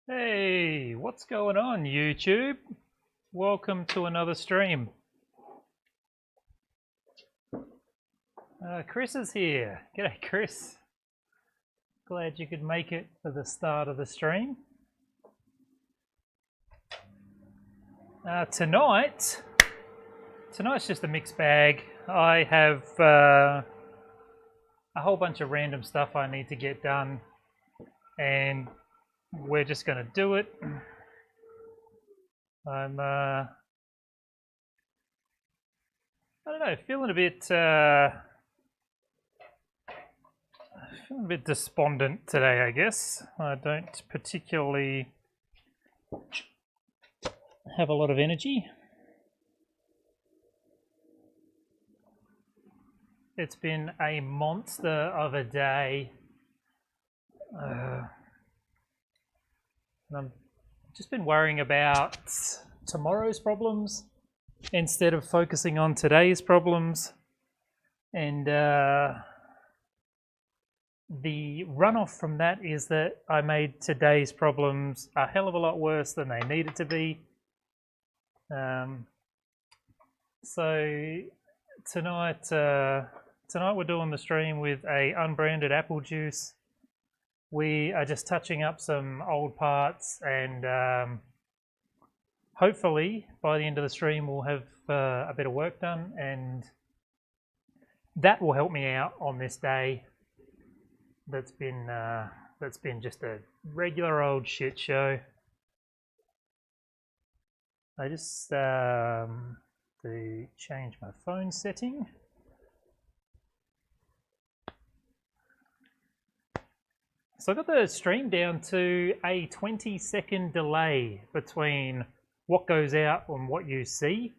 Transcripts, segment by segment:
Hey, what's going on, YouTube? Welcome to another stream. Chris is here. G'day, Chris. Glad you could make it for the start of the stream. Tonight's just a mixed bag. I have a whole bunch of random stuff I need to get done, and we're just going to do it. I'm I don't know, feeling a bit despondent today, I guess. I don't particularly have a lot of energy. It's been a monster of a day. I've just been worrying about tomorrow's problems instead of focusing on today's problems. And the runoff from that is that I made today's problems a hell of a lot worse than they needed to be. So tonight we're doing the stream with a unbranded apple juice. We are just touching up some old parts, and hopefully by the end of the stream we'll have a bit of work done, and that will help me out on this day that's been just a regular old shit show. I just to change my phone setting. So I got the stream down to a 20-second delay between what goes out and what you see.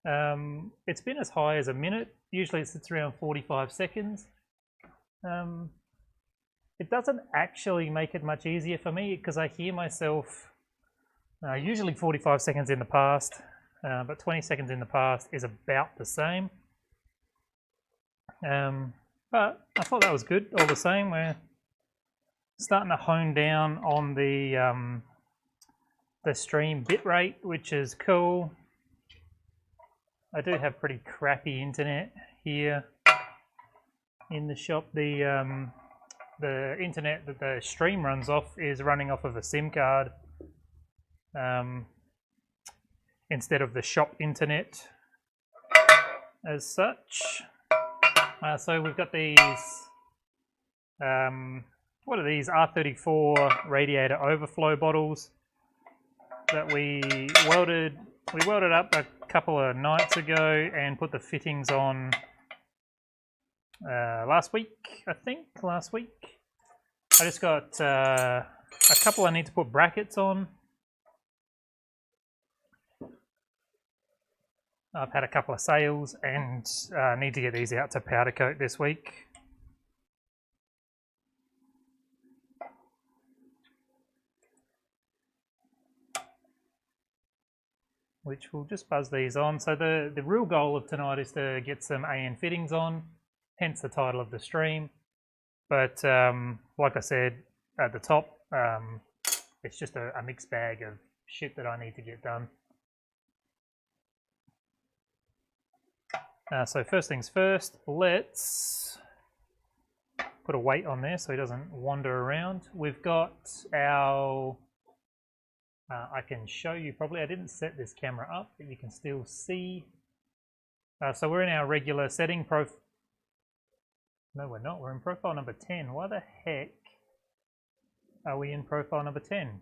It's been as high as a minute. Usually it sits around 45 seconds. It doesn't actually make it much easier for me because I hear myself usually 45 seconds in the past, but 20 seconds in the past is about the same. But I thought that was good all the same. We're starting to hone down on the stream bitrate, which is cool. I do have pretty crappy internet here in the shop. The internet that the stream runs off is running off of a SIM card instead of the shop internet as such. So we've got these what are these? R34 radiator overflow bottles that we welded up a couple of nights ago and put the fittings on last week. I just got a couple I need to put brackets on. I've had a couple of sales and need to get these out to powder coat this week. Which we'll just buzz these on. So the real goal of tonight is to get some AN fittings on, hence the title of the stream. But like I said at the top, it's just a mixed bag of shit that I need to get done. So first things first, let's put a weight on there so he doesn't wander around. We've got our I can show you probably. I didn't set this camera up, but you can still see. So we're in our regular setting. No, we're not. We're in profile number 10. Why the heck are we in profile number 10?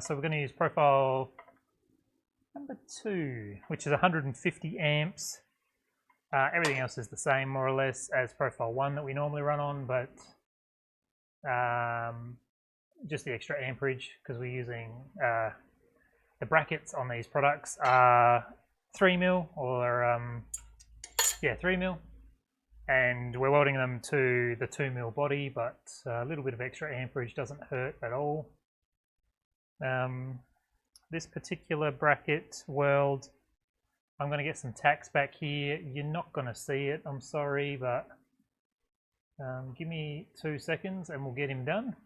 So we're going to use profile number 2, which is 150 amps. Everything else is the same, more or less, as profile 1 that we normally run on, but just the extra amperage, because we're using the brackets on these products are 3mm or 3mm, and we're welding them to the 2mm body, but a little bit of extra amperage doesn't hurt at all. This particular bracket weld, I'm going to get some tacks back here. You're not going to see it, I'm sorry, but give me 2 seconds and we'll get him done.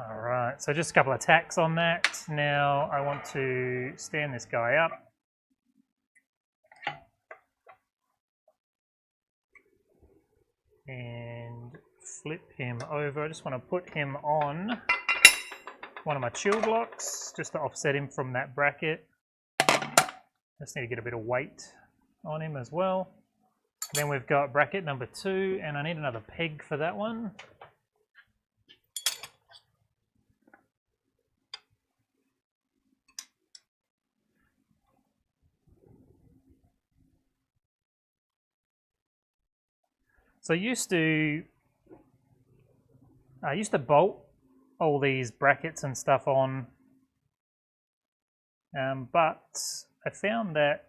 Alright, so just a couple of tacks on that. Now I want to stand this guy up. And flip him over. I just want to put him on one of my chill blocks just to offset him from that bracket. Just need to get a bit of weight on him as well. Then we've got bracket number 2, and I need another peg for that one. So I used to bolt all these brackets and stuff on, but I found that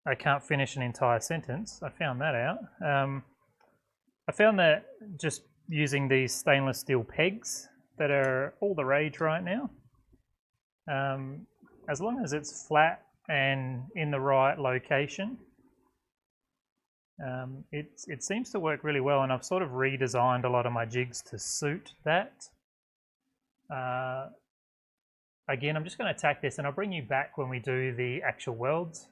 I can't finish an entire sentence. I found that out. I found that just using these stainless steel pegs that are all the rage right now, as long as it's flat and in the right location, it seems to work really well, and I've sort of redesigned a lot of my jigs to suit that. Again, I'm just going to tack this, and I'll bring you back when we do the actual welds.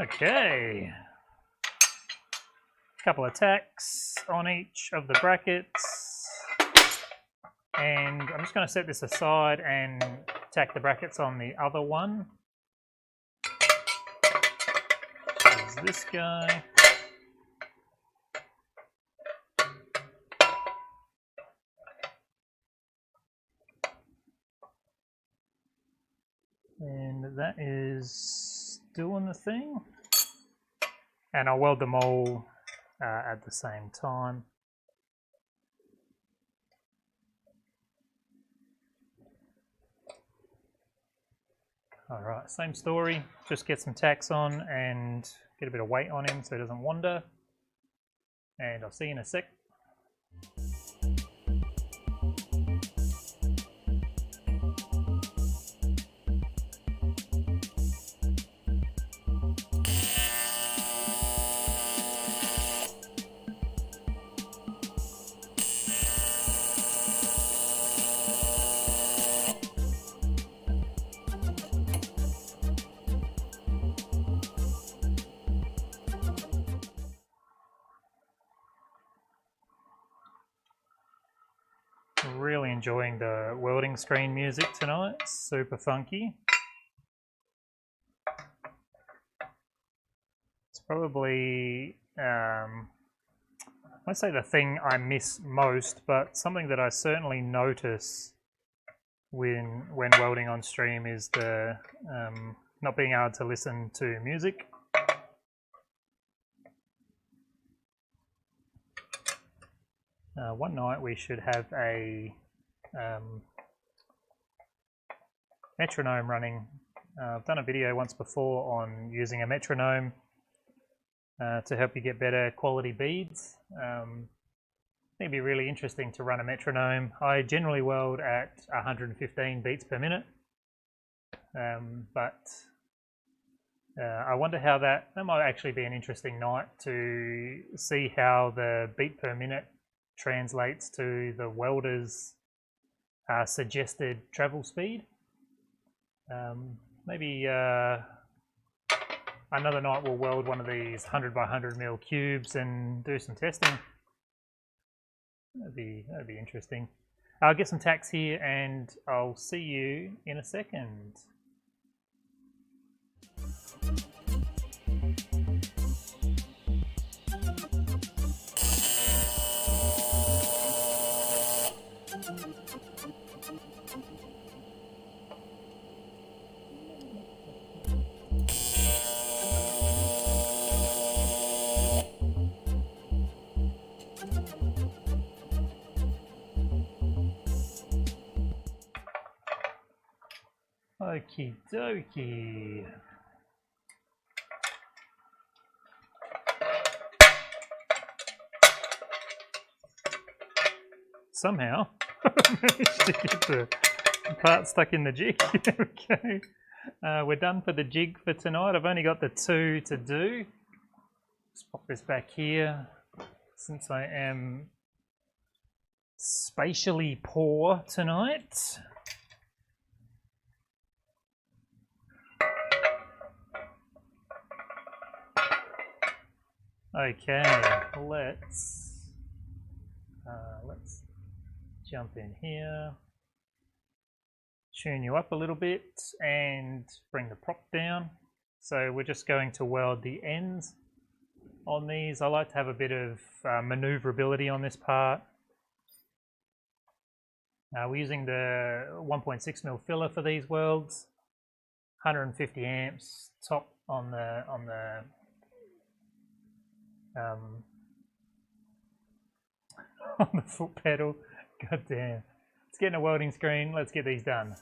Okay, a couple of tacks on each of the brackets, and I'm just going to set this aside and tack the brackets on the other one. There's this guy. And that is doing the thing, and I'll weld them all at the same time. Alright, same story, just get some tacks on and get a bit of weight on him so he doesn't wander, and I'll see you in a sec. Really enjoying the welding screen music tonight, super funky. It's probably, I won't say the thing I miss most, but something that I certainly notice when welding on stream is the not being able to listen to music. One night we should have a metronome running. I've done a video once before on using a metronome to help you get better quality beads. I think it'd be really interesting to run a metronome. I generally weld at 115 beats per minute, but I wonder how that might actually be an interesting night to see how the beat per minute translates to the welder's suggested travel speed. Maybe another night we'll weld one of these 100 by 100 mil cubes and do some testing. That'd be interesting. I'll get some tacks here and I'll see you in a second. Okie dokie. Somehow managed to get the part stuck in the jig. Okay, we're done for the jig for tonight. I've only got the 2 to do. Let's pop this back here since I am spatially poor tonight. Okay, let's jump in here, tune you up a little bit and bring the prop down. So we're just going to weld the ends on these. I like to have a bit of maneuverability on this part. We're using the 1.6mm filler for these welds, 150 amps top on the on the foot pedal. God damn. Let's get in a welding screen. Let's get these done.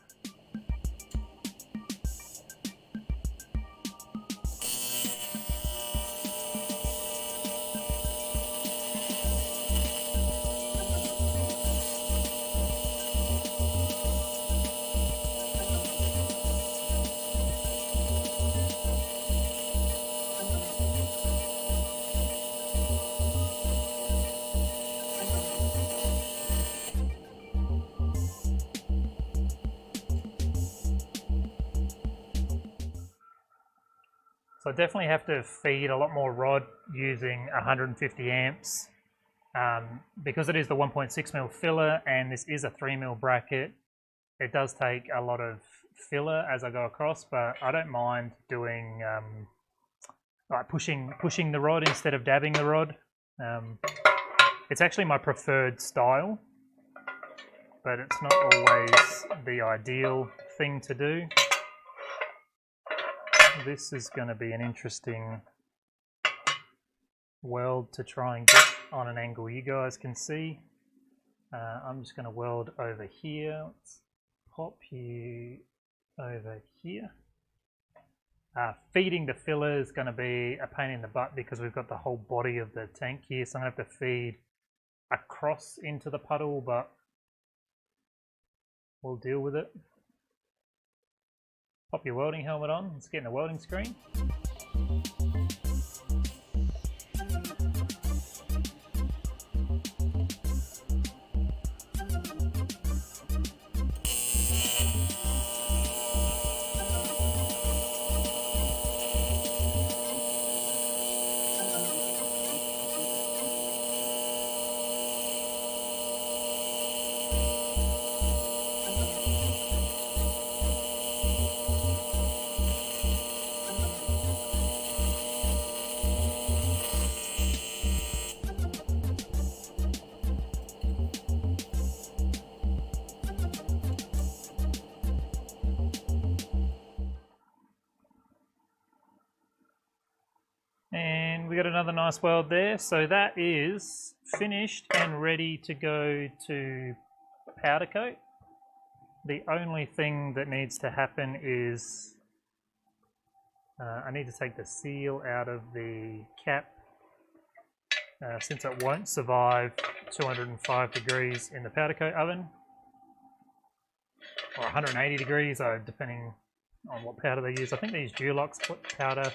So I definitely have to feed a lot more rod using 150 amps because it is the 1.6mm filler and this is a 3mm bracket. It does take a lot of filler as I go across, but I don't mind doing like pushing the rod instead of dabbing the rod. It's actually my preferred style, but it's not always the ideal thing to do. This is going to be an interesting weld to try and get on an angle you guys can see. I'm just going to weld over here. Let's pop you over here. Feeding the filler is going to be a pain in the butt because we've got the whole body of the tank here, so I'm going to have to feed across into the puddle, but we'll deal with it. Pop your welding helmet on, let's get in the welding screen. And we got another nice weld there. So that is finished and ready to go to powder coat. The only thing that needs to happen is I need to take the seal out of the cap since it won't survive 205 degrees in the powder coat oven, or 180 degrees, depending on what powder they use. I think they use Dulux powder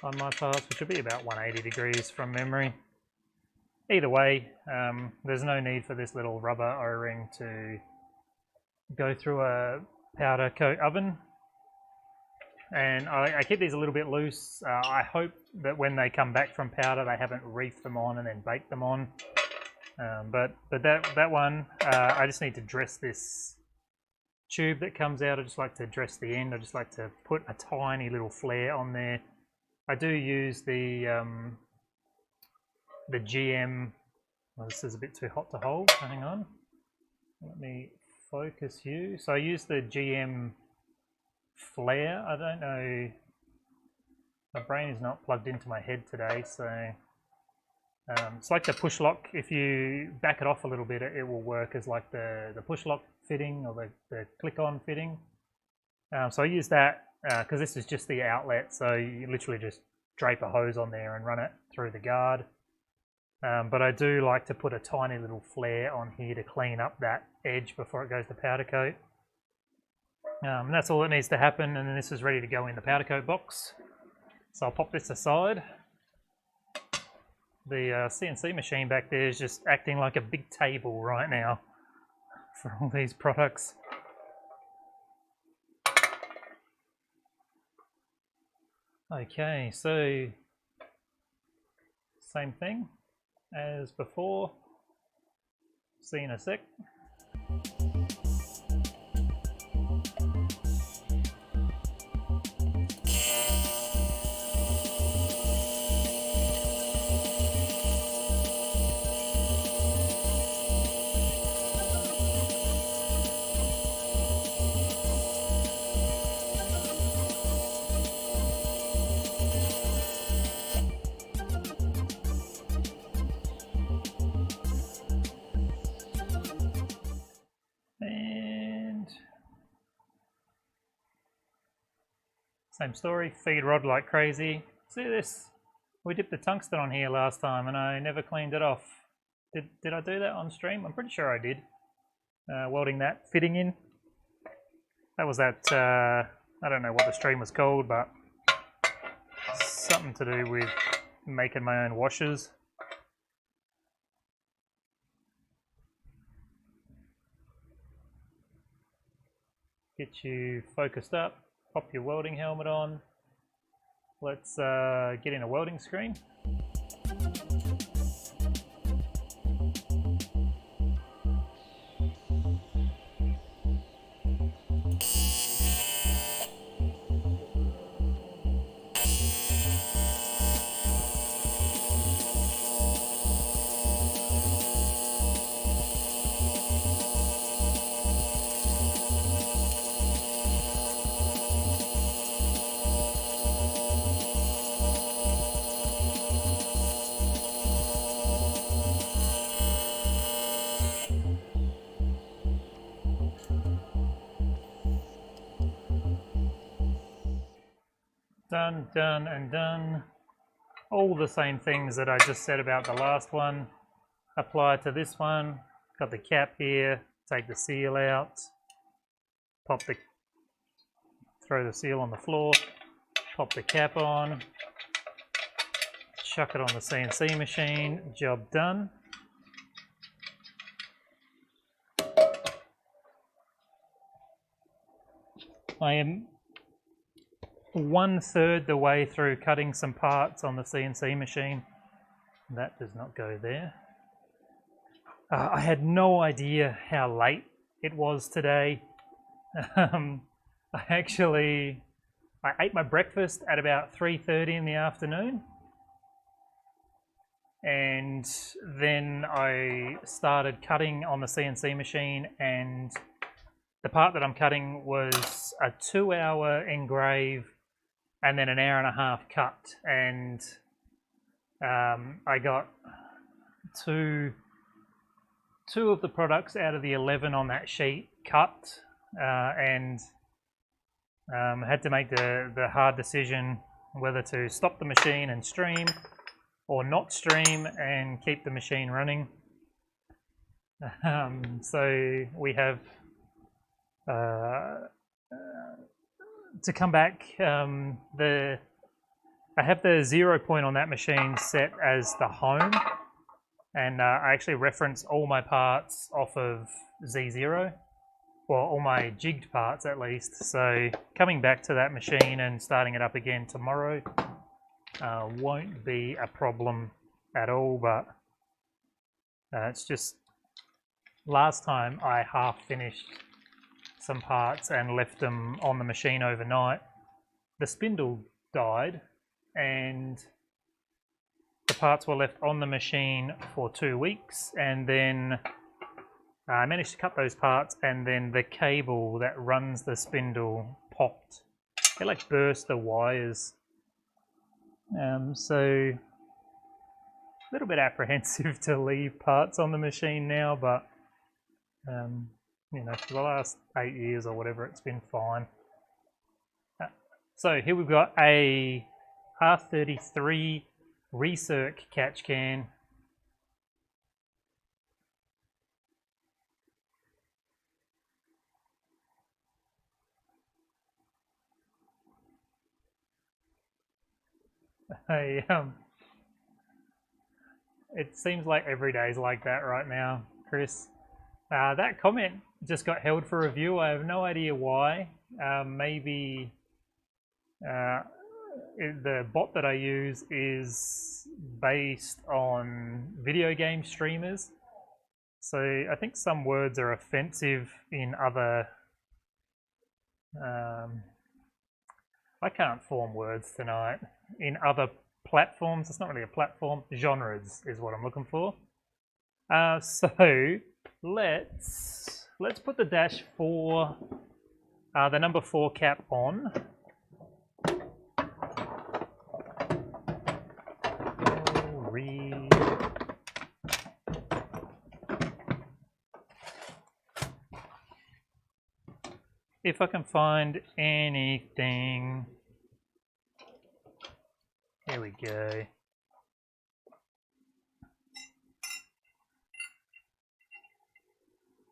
on my parts, which would be about 180 degrees from memory. Either way, there's no need for this little rubber O-ring to go through a powder coat oven. And I keep these a little bit loose. I hope that when they come back from powder, they haven't reefed them on and then baked them on. But that one, I just need to dress this tube that comes out. I just like to dress the end. I just like to put a tiny little flare on there. I do use the GM. Well, this is a bit too hot to hold. Hang on. Let me focus you. So I use the GM flare. I don't know. My brain is not plugged into my head today, so it's like the push lock. If you back it off a little bit, it will work as like the push lock fitting or the click-on fitting. So I use that because this is just the outlet, so you literally just drape a hose on there and run it through the guard. But I do like to put a tiny little flare on here to clean up that edge before it goes to powder coat. And that's all that needs to happen, and then this is ready to go in the powder coat box. So I'll pop this aside. The CNC machine back there is just acting like a big table right now for all these products. Okay, so same thing as before. See you in a sec. Same story, feed rod like crazy. See this? We dipped the tungsten on here last time and I never cleaned it off. Did I do that on stream? I'm pretty sure I did. Welding that fitting in. That was that, I don't know what the stream was called, but something to do with making my own washers. Get you focused up. Pop your welding helmet on. Let's get in a welding screen. Done, done, and done. All the same things that I just said about the last one apply to this one. Got the cap here, take the seal out, throw the seal on the floor, pop the cap on, chuck it on the CNC machine, job done. I am 1/3 the way through cutting some parts on the CNC machine. That does not go there. I had no idea how late it was today. I ate my breakfast at about 3:30 in the afternoon, and then I started cutting on the CNC machine, and the part that I'm cutting was a 2-hour engrave and then an 1.5-hour cut, and I got two of the products out of the 11 on that sheet cut, and had to make the hard decision whether to stop the machine and stream or not stream and keep the machine running. So we have to come back, I have the 0 point on that machine set as the home, and I actually reference all my parts off of Z0, well, all my jigged parts at least. So coming back to that machine and starting it up again tomorrow won't be a problem at all, but it's just last time I half finished some parts and left them on the machine overnight. The spindle died and the parts were left on the machine for 2 weeks, and then I managed to cut those parts, and then the cable that runs the spindle popped. It like burst the wires. So a little bit apprehensive to leave parts on the machine now, but you know, for the last 8 years or whatever, it's been fine. So here we've got a R33 recirc catch can. It seems like every day is like that right now, Chris. That comment just got held for review. I have no idea why. Maybe the bot that I use is based on video game streamers. So I think some words are offensive in other... I can't form words tonight. In other platforms, it's not really a platform, genres is what I'm looking for. So let's put the dash 4, the number 4 cap on. If I can find anything. Here we go.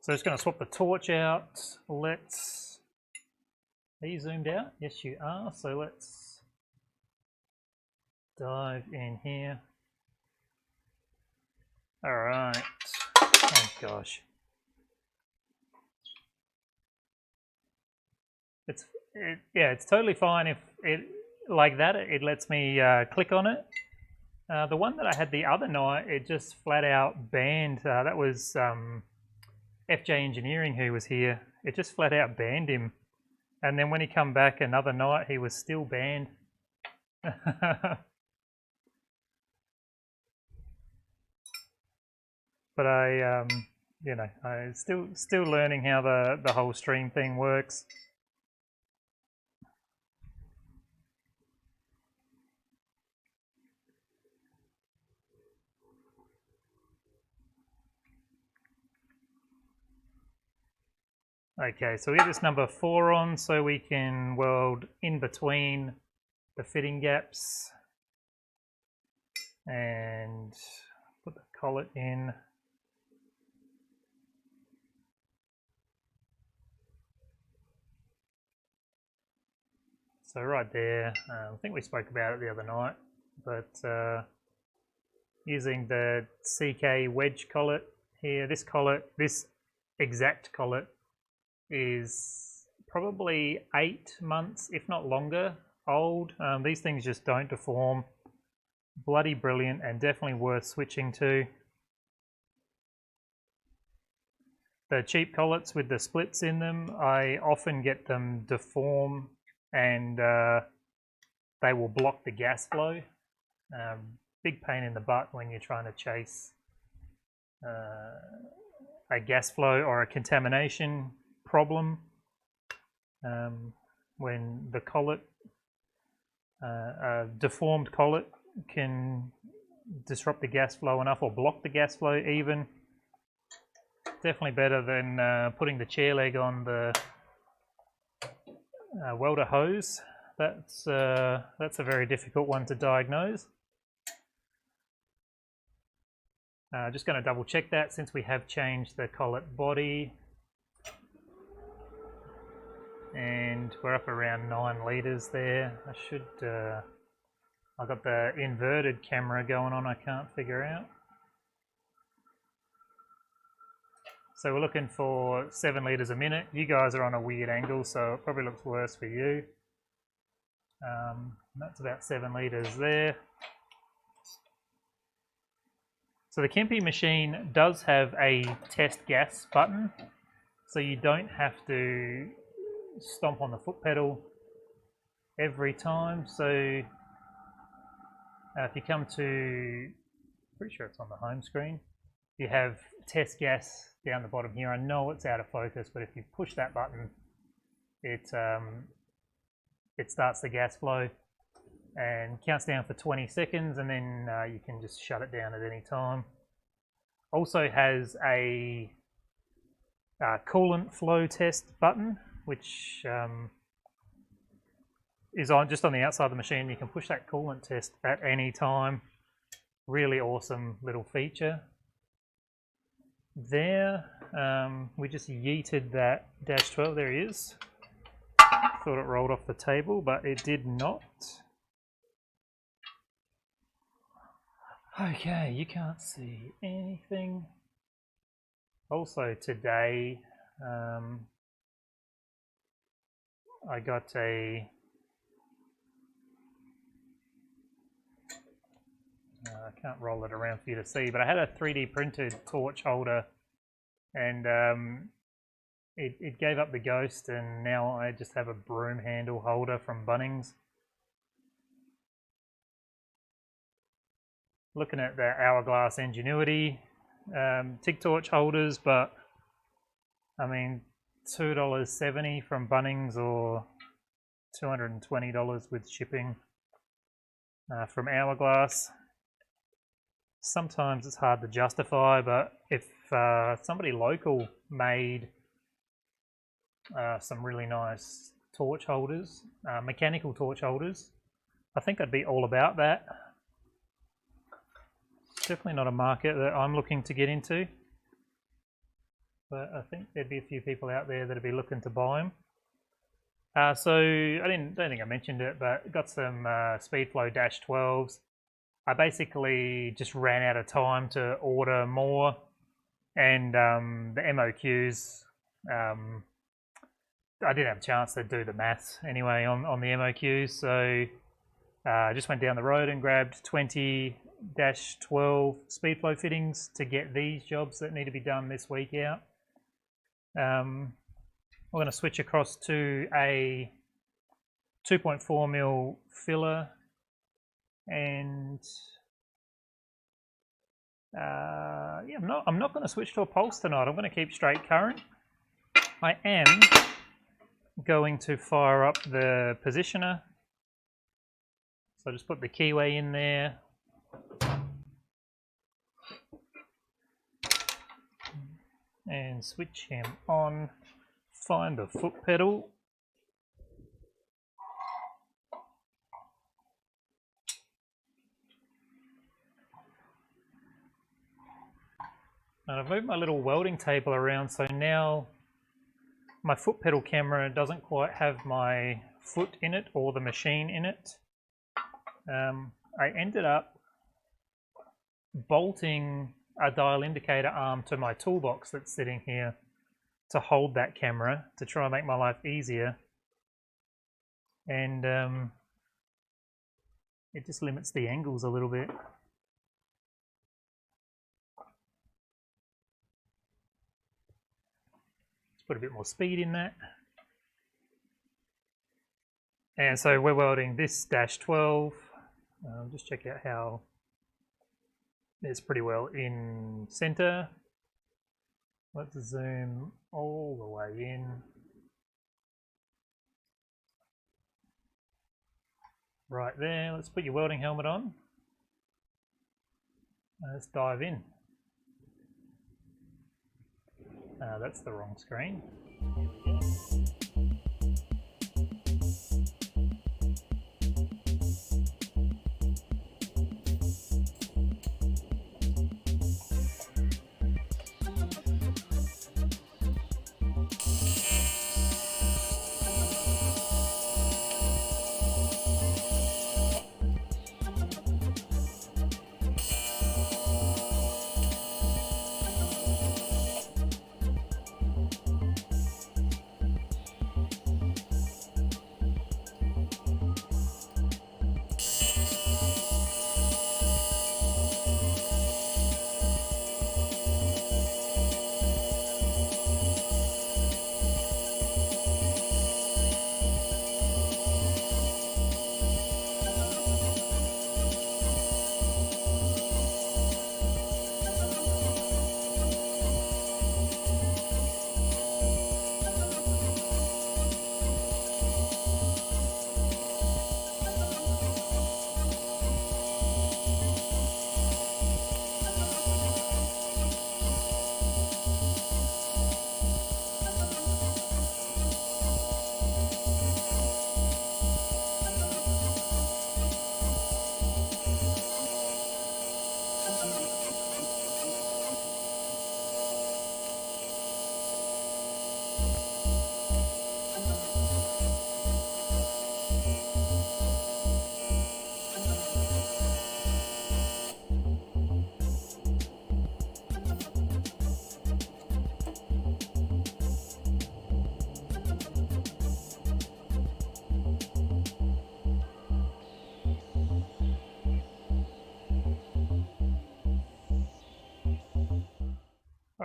So just going to swap the torch out. Let's... Are you zoomed out? Yes, you are. So let's dive in here. All right. Oh gosh. It's totally fine if it like that. It lets me click on it. The one that I had the other night, it just flat out banned. That was FJ Engineering who was here. It just flat out banned him, and then when he come back another night, he was still banned. But I, you know, I still learning how the whole stream thing works. Okay, so we get this number 4 on so we can weld in between the fitting gaps and put the collet in. So right there, I think we spoke about it the other night, but using the CK wedge collet here, this exact collet is probably 8 months, if not longer, old. These things just don't deform. Bloody brilliant and definitely worth switching to. The cheap collets with the splits in them, I often get them deform and they will block the gas flow. Big pain in the butt when you're trying to chase a gas flow or a contamination problem. When the collet, a deformed collet can disrupt the gas flow enough or block the gas flow even. Definitely better than putting the chair leg on the welder hose. That's a very difficult one to diagnose. Just going to double check that since we have changed the collet body. And we're up around 9 litres there. I should, I've got the inverted camera going on, I can't figure out. So we're looking for 7 litres a minute. You guys are on a weird angle, so it probably looks worse for you. That's about 7 litres there. So the Kemppi machine does have a test gas button, so you don't have to stomp on the foot pedal every time. So if you come to, pretty sure it's on the home screen, you have test gas down the bottom here. I know it's out of focus, but if you push that button, it starts the gas flow and counts down for 20 seconds, and then you can just shut it down at any time. Also has a coolant flow test button, which is on just on the outside of the machine. You can push that coolant test at any time. Really awesome little feature. There, we just yeeted that dash 12. There he is. Thought it rolled off the table, but it did not. Okay, you can't see anything. Also today, I got a I can't roll it around for you to see, but I had a 3D printed torch holder, and it gave up the ghost, and now I just have a broom handle holder from Bunnings. Looking at the Hourglass Ingenuity TIG torch holders, but I mean $2.70 from Bunnings or $220 with shipping from Hourglass. Sometimes it's hard to justify, but if somebody local made some really nice torch holders, mechanical torch holders, I think I'd be all about that. Definitely not a market that I'm looking to get into, but I think there'd be a few people out there that'd be looking to buy them. So I don't think I mentioned it, but got some Speedflow Dash 12s. I basically just ran out of time to order more, and the MOQs, I didn't have a chance to do the maths anyway on the MOQs, so I just went down the road and grabbed 20 Dash 12 Speedflow fittings to get these jobs that need to be done this week out. We're going to switch across to a 2.4mm filler, and yeah, I'm not going to switch to a pulse tonight. I'm going to keep straight current. I am going to fire up the positioner, so just put the keyway in there. And switch him on, find the foot pedal. And I've moved my little welding table around, so now my foot pedal camera doesn't quite have my foot in it or the machine in it. I ended up bolting a dial indicator arm to my toolbox that's sitting here to hold that camera to try and make my life easier, and it just limits the angles a little bit. Let's put a bit more speed in that. And so we're welding this Dash 12. Just check out how it's pretty well in center. Let's zoom all the way in. Right there, let's put your welding helmet on. Let's dive in. That's the wrong screen. Here we go.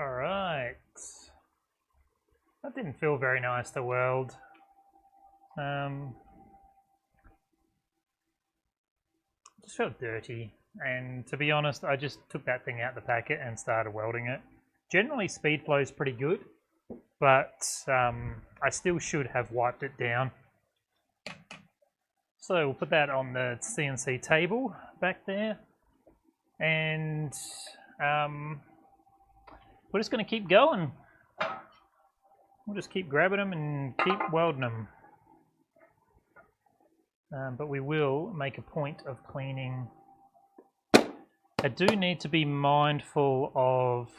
Alright. That didn't feel very nice to weld. Just felt dirty, and to be honest, I just took that thing out the packet and started welding it. Generally, speed flow is pretty good, but I still should have wiped it down. So we'll put that on the CNC table back there, and we're just going to keep going. We'll just keep grabbing them and keep welding them. But we will make a point of cleaning. I do need to be mindful of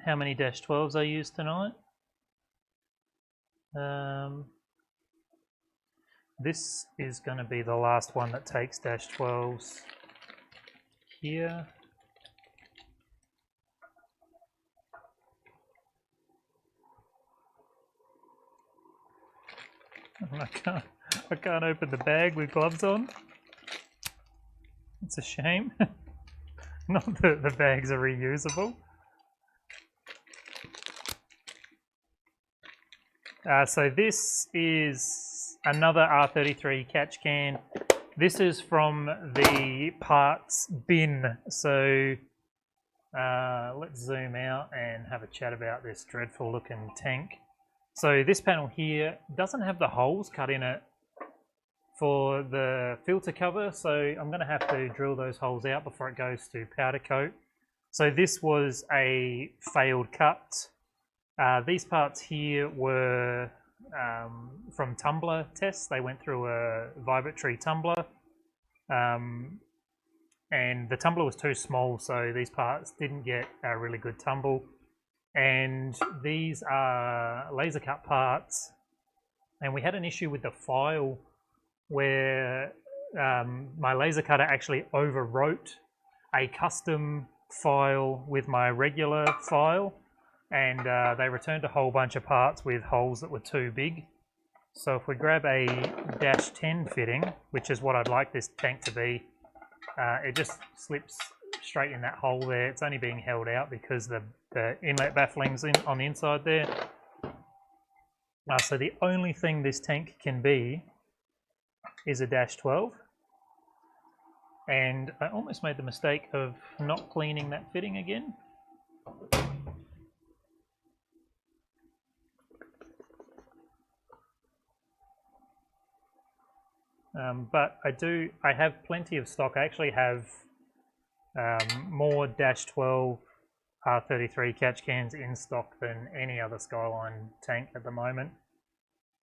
how many -12s I use tonight. This is going to be the last one that takes -12s here. I can't open the bag with gloves on. It's a shame. Not that the bags are reusable. So this is another R33 catch can. This is from the parts bin. So let's zoom out and have a chat about this dreadful looking tank. So this panel here doesn't have the holes cut in it for the filter cover, so I'm going to have to drill those holes out before it goes to powder coat. So this was a failed cut. These parts here were from tumbler tests. They went through a vibratory tumbler, and the tumbler was too small, so these parts didn't get a really good tumble. And these are laser cut parts, and we had an issue with the file where my laser cutter actually overwrote a custom file with my regular file, and they returned a whole bunch of parts with holes that were too big. So if we grab a -10 fitting, which is what I'd like this tank to be, it just slips straight in that hole there. It's only being held out because the inlet baffling's on the inside there. So the only thing this tank can be is a -12. And I almost made the mistake of not cleaning that fitting again. But I have plenty of stock. I actually have more -12 R33 catch cans in stock than any other Skyline tank at the moment,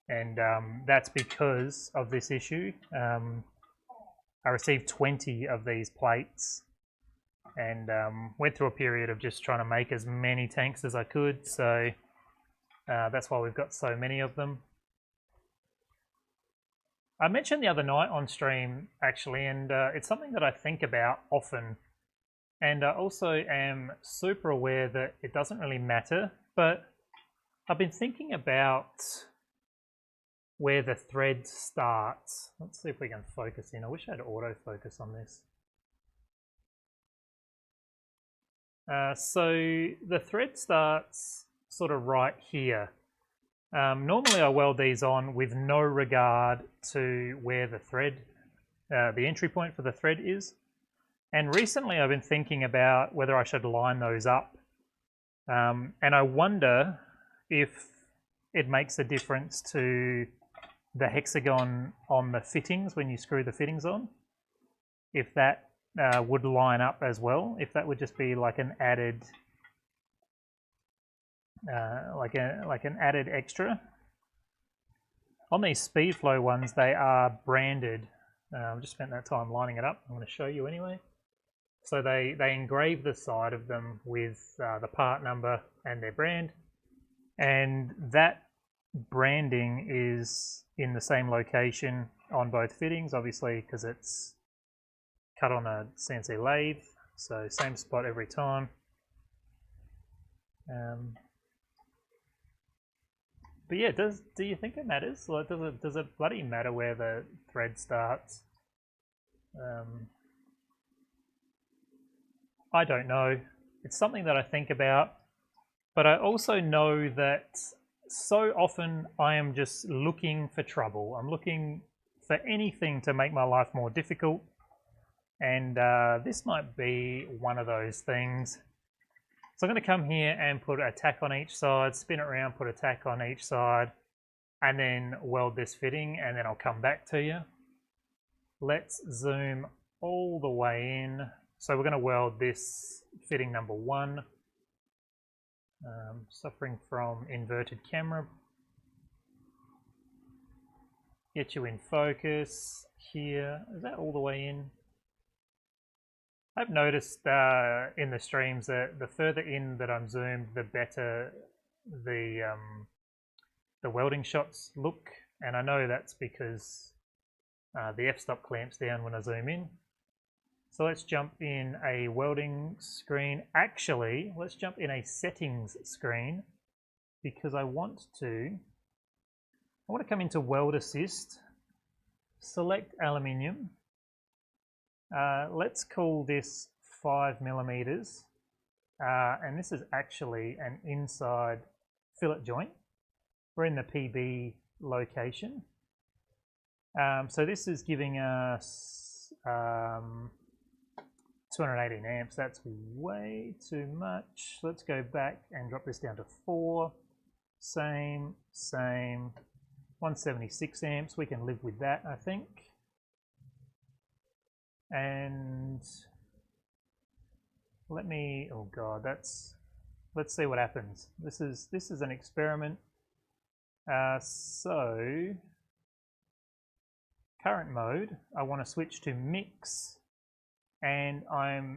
and that's because of this issue. I received 20 of these plates and went through a period of just trying to make as many tanks as I could, so that's why we've got so many of them. I mentioned the other night on stream actually, and it's something that I think about often. And I also am super aware that it doesn't really matter, but I've been thinking about where the thread starts. Let's see if we can focus in. I wish I had autofocus on this. So the thread starts sort of right here. Normally I weld these on with no regard to where the thread, the entry point for the thread is. And recently I've been thinking about whether I should line those up. And I wonder if it makes a difference to the hexagon on the fittings when you screw the fittings on. If that would line up as well, if that would just be like an added like an added extra. On these speed flow ones, they are branded. I've just spent that time lining it up. I'm going to show you anyway. So they engrave the side of them with the part number and their brand, and that branding is in the same location on both fittings, obviously because it's cut on a CNC lathe, so same spot every time. But yeah, do you think it matters? Like, does it bloody matter where the thread starts? I don't know. It's something that I think about, but I also know that so often I am just looking for trouble. I'm looking for anything to make my life more difficult, and this might be one of those things. So I'm going to come here and put a tack on each side, spin it around, put a tack on each side, and then weld this fitting, and then I'll come back to you. Let's zoom all the way in. So we're going to weld this fitting number 1. Suffering from inverted camera. Get you in focus here. Is that all the way in? I've noticed in the streams that the further in that I'm zoomed, the better the welding shots look, and I know that's because the f-stop clamps down when I zoom in. So let's jump in a welding screen. Actually, let's jump in a settings screen, because I want to come into Weld Assist, select aluminium. Let's call this 5mm, and this is actually an inside fillet joint. We're in the PB location. So this is giving us 218 amps. That's way too much. Let's go back and drop this down to 4. Same. 176 amps. We can live with that, I think. And let me, oh god, let's see what happens. This is an experiment. So current mode, I want to switch to mix, and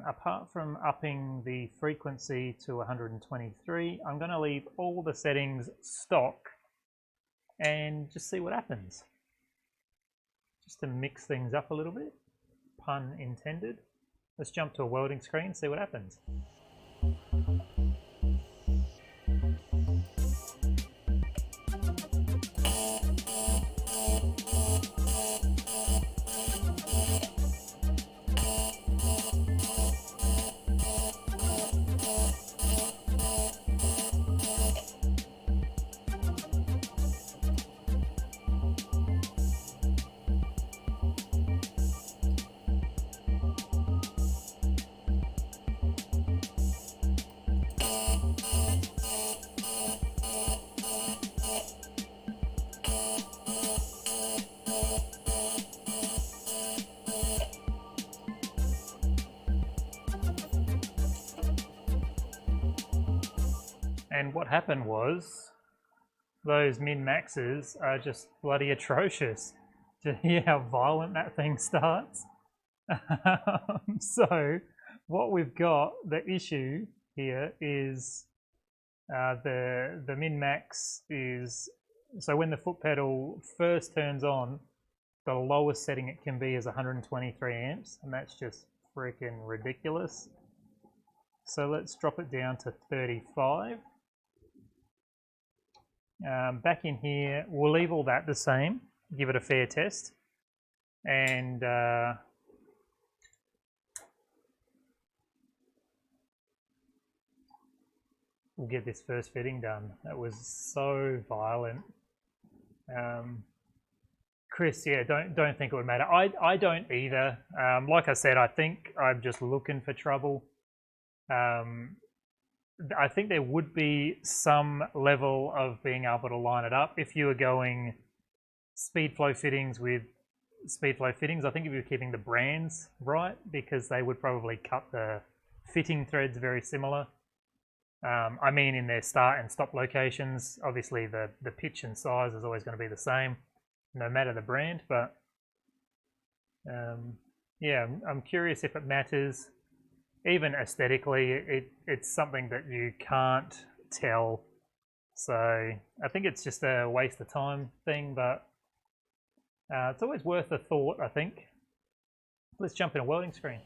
apart from upping the frequency to 123, I'm going to leave all the settings stock and just see what happens. Just to mix things up a little bit. Pun intended. Let's jump to a welding screen, see what happens. And what happened was, those min-maxes are just bloody atrocious. To hear how violent that thing starts. So what we've got, the issue here is the min-max is, so when the foot pedal first turns on, the lowest setting it can be is 123 amps, and that's just freaking ridiculous. So let's drop it down to 35. Back in here, we'll leave all that the same, give it a fair test, and we'll get this first fitting done. That was so violent. Chris, yeah, don't think it would matter. I don't either. Like I said, I think I'm just looking for trouble. I think there would be some level of being able to line it up if you were going speed flow fittings with speed flow fittings. I think if you're keeping the brands right, because they would probably cut the fitting threads very similar. I mean, in their start and stop locations, obviously the pitch and size is always going to be the same, no matter the brand. But yeah, I'm curious if it matters. Even aesthetically, it's something that you can't tell. So I think it's just a waste of time thing, but it's always worth a thought, I think. Let's jump in a welding screen.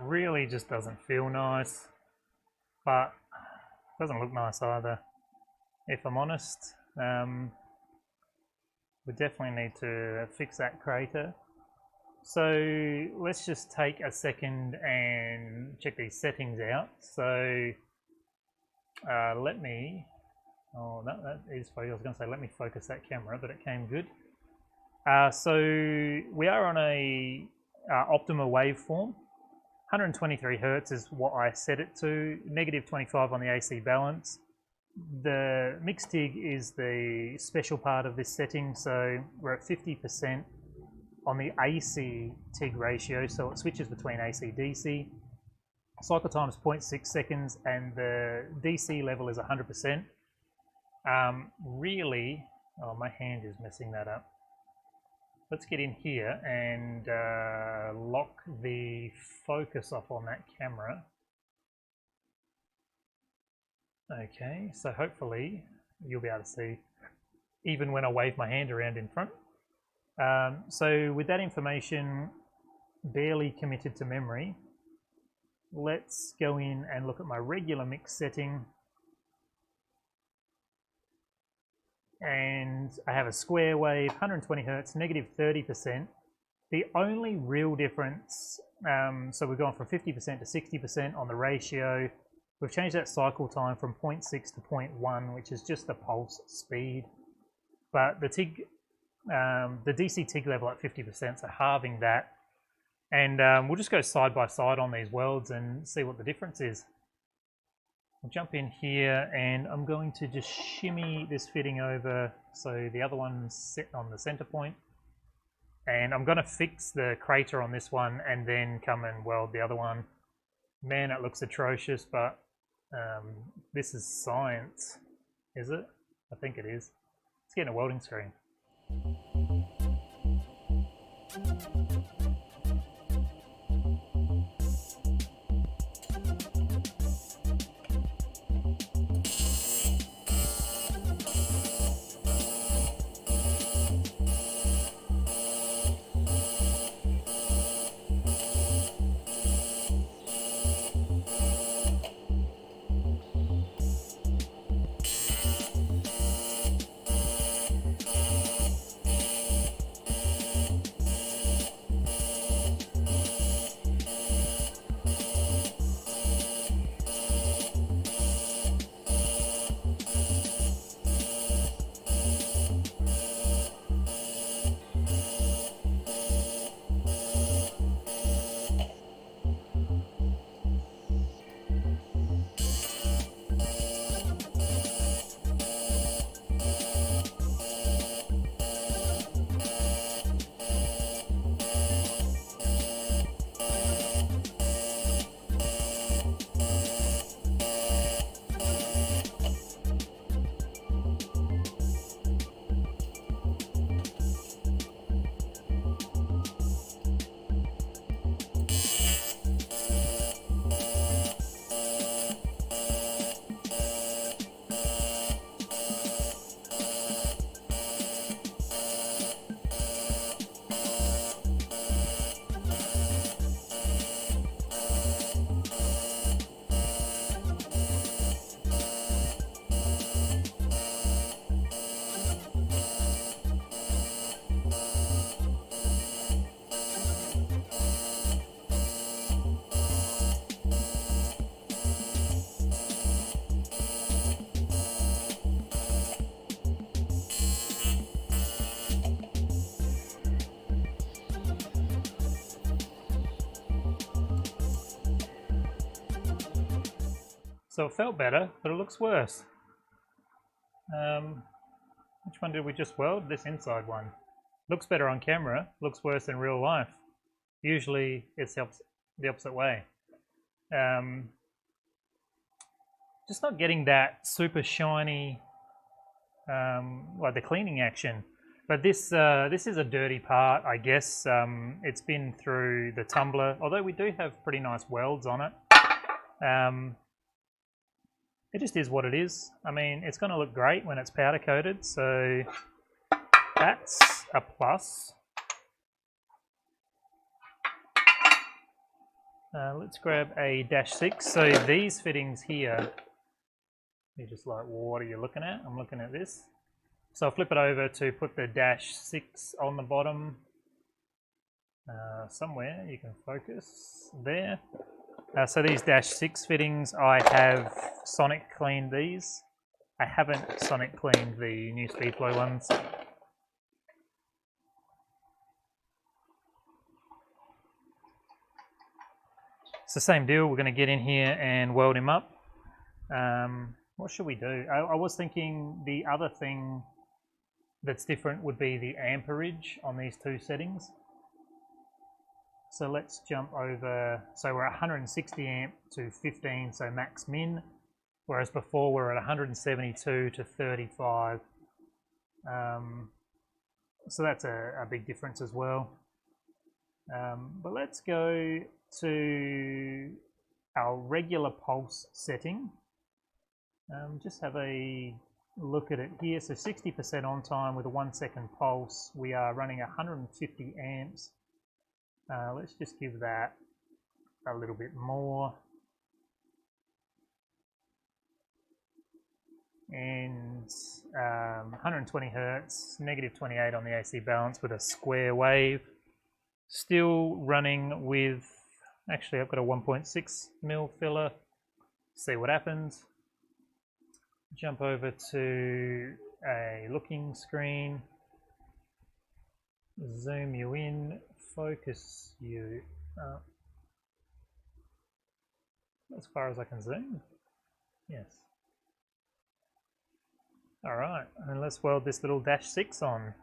really just doesn't feel nice, but doesn't look nice either, if I'm honest. We definitely need to fix that crater. So let's just take a second and check these settings out. So let me, oh, that is funny. I was going to say let me focus that camera, but it came good. So we are on a optimal waveform. 123 Hertz is what I set it to, -25 on the AC balance. The mixed TIG is the special part of this setting, so we're at 50% on the AC TIG ratio, so it switches between AC DC. Cycle time is 0.6 seconds and the DC level is 100%. Really, oh, my hand is messing that up. Let's get in here and lock the focus off on that camera. Okay, so hopefully you'll be able to see even when I wave my hand around in front. So with that information barely committed to memory, let's go in and look at my regular mix setting. And I have a square wave, 120 Hertz, -30%. The only real difference, so we've gone from 50% to 60% on the ratio. We've changed that cycle time from 0.6 to 0.1, which is just the pulse speed. But the TIG, the DC TIG level at 50%, so halving that. And we'll just go side by side on these welds and see what the difference is. I'll jump in here and I'm going to just shimmy this fitting over so the other one's set on the center point. And I'm going to fix the crater on this one and then come and weld the other one. Man, it looks atrocious, but this is science, is it? I think it is. Let's get in a welding screen. So it felt better, but it looks worse. Which one did we just weld? This inside one. Looks better on camera, looks worse in real life. Usually it's the opposite way. Just not getting that super shiny, like the cleaning action. But this is a dirty part, I guess. It's been through the tumbler, although we do have pretty nice welds on it. It just is what it is. I mean, it's going to look great when it's powder coated, so that's a plus. Let's grab a -6. So these fittings here, you're just like, well, what are you looking at? I'm looking at this. So I'll flip it over to put the -6 on the bottom. Somewhere you can focus there. So these -6 fittings, I have sonic cleaned these. I haven't sonic cleaned the new Speedflow ones. It's the same deal. We're going to get in here and weld him up. What should we do? I was thinking the other thing that's different would be the amperage on these two settings. So let's jump over. So we're at 160 amp to 15, so max min, whereas before we're at 172 to 35. So that's a big difference as well. But let's go to our regular pulse setting. Just have a look at it here. So 60% on time with a 1 second pulse. We are running 150 amps. Let's just give that a little bit more. And 120 hertz, -28 on the AC balance with a square wave. Still running with, actually I've got a 1.6 mil filler. See what happens. Jump over to a looking screen. Zoom you in, focus you up. As far as I can zoom. Yes. Alright, and let's weld this little -6 on.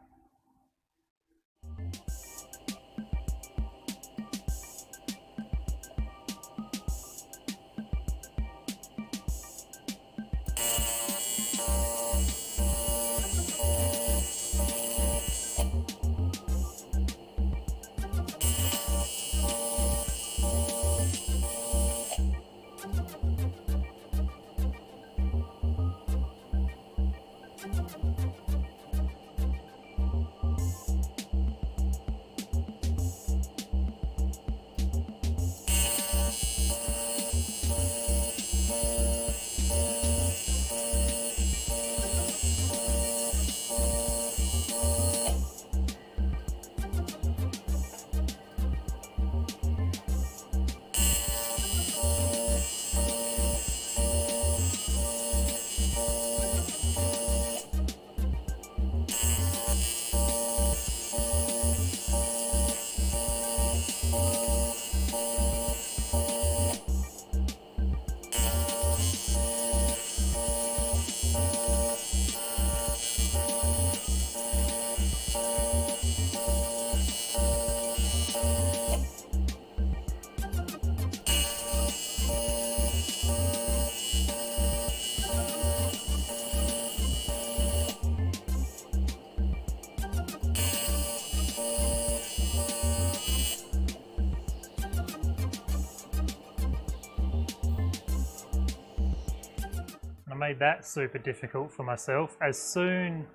I made that super difficult for myself. As soon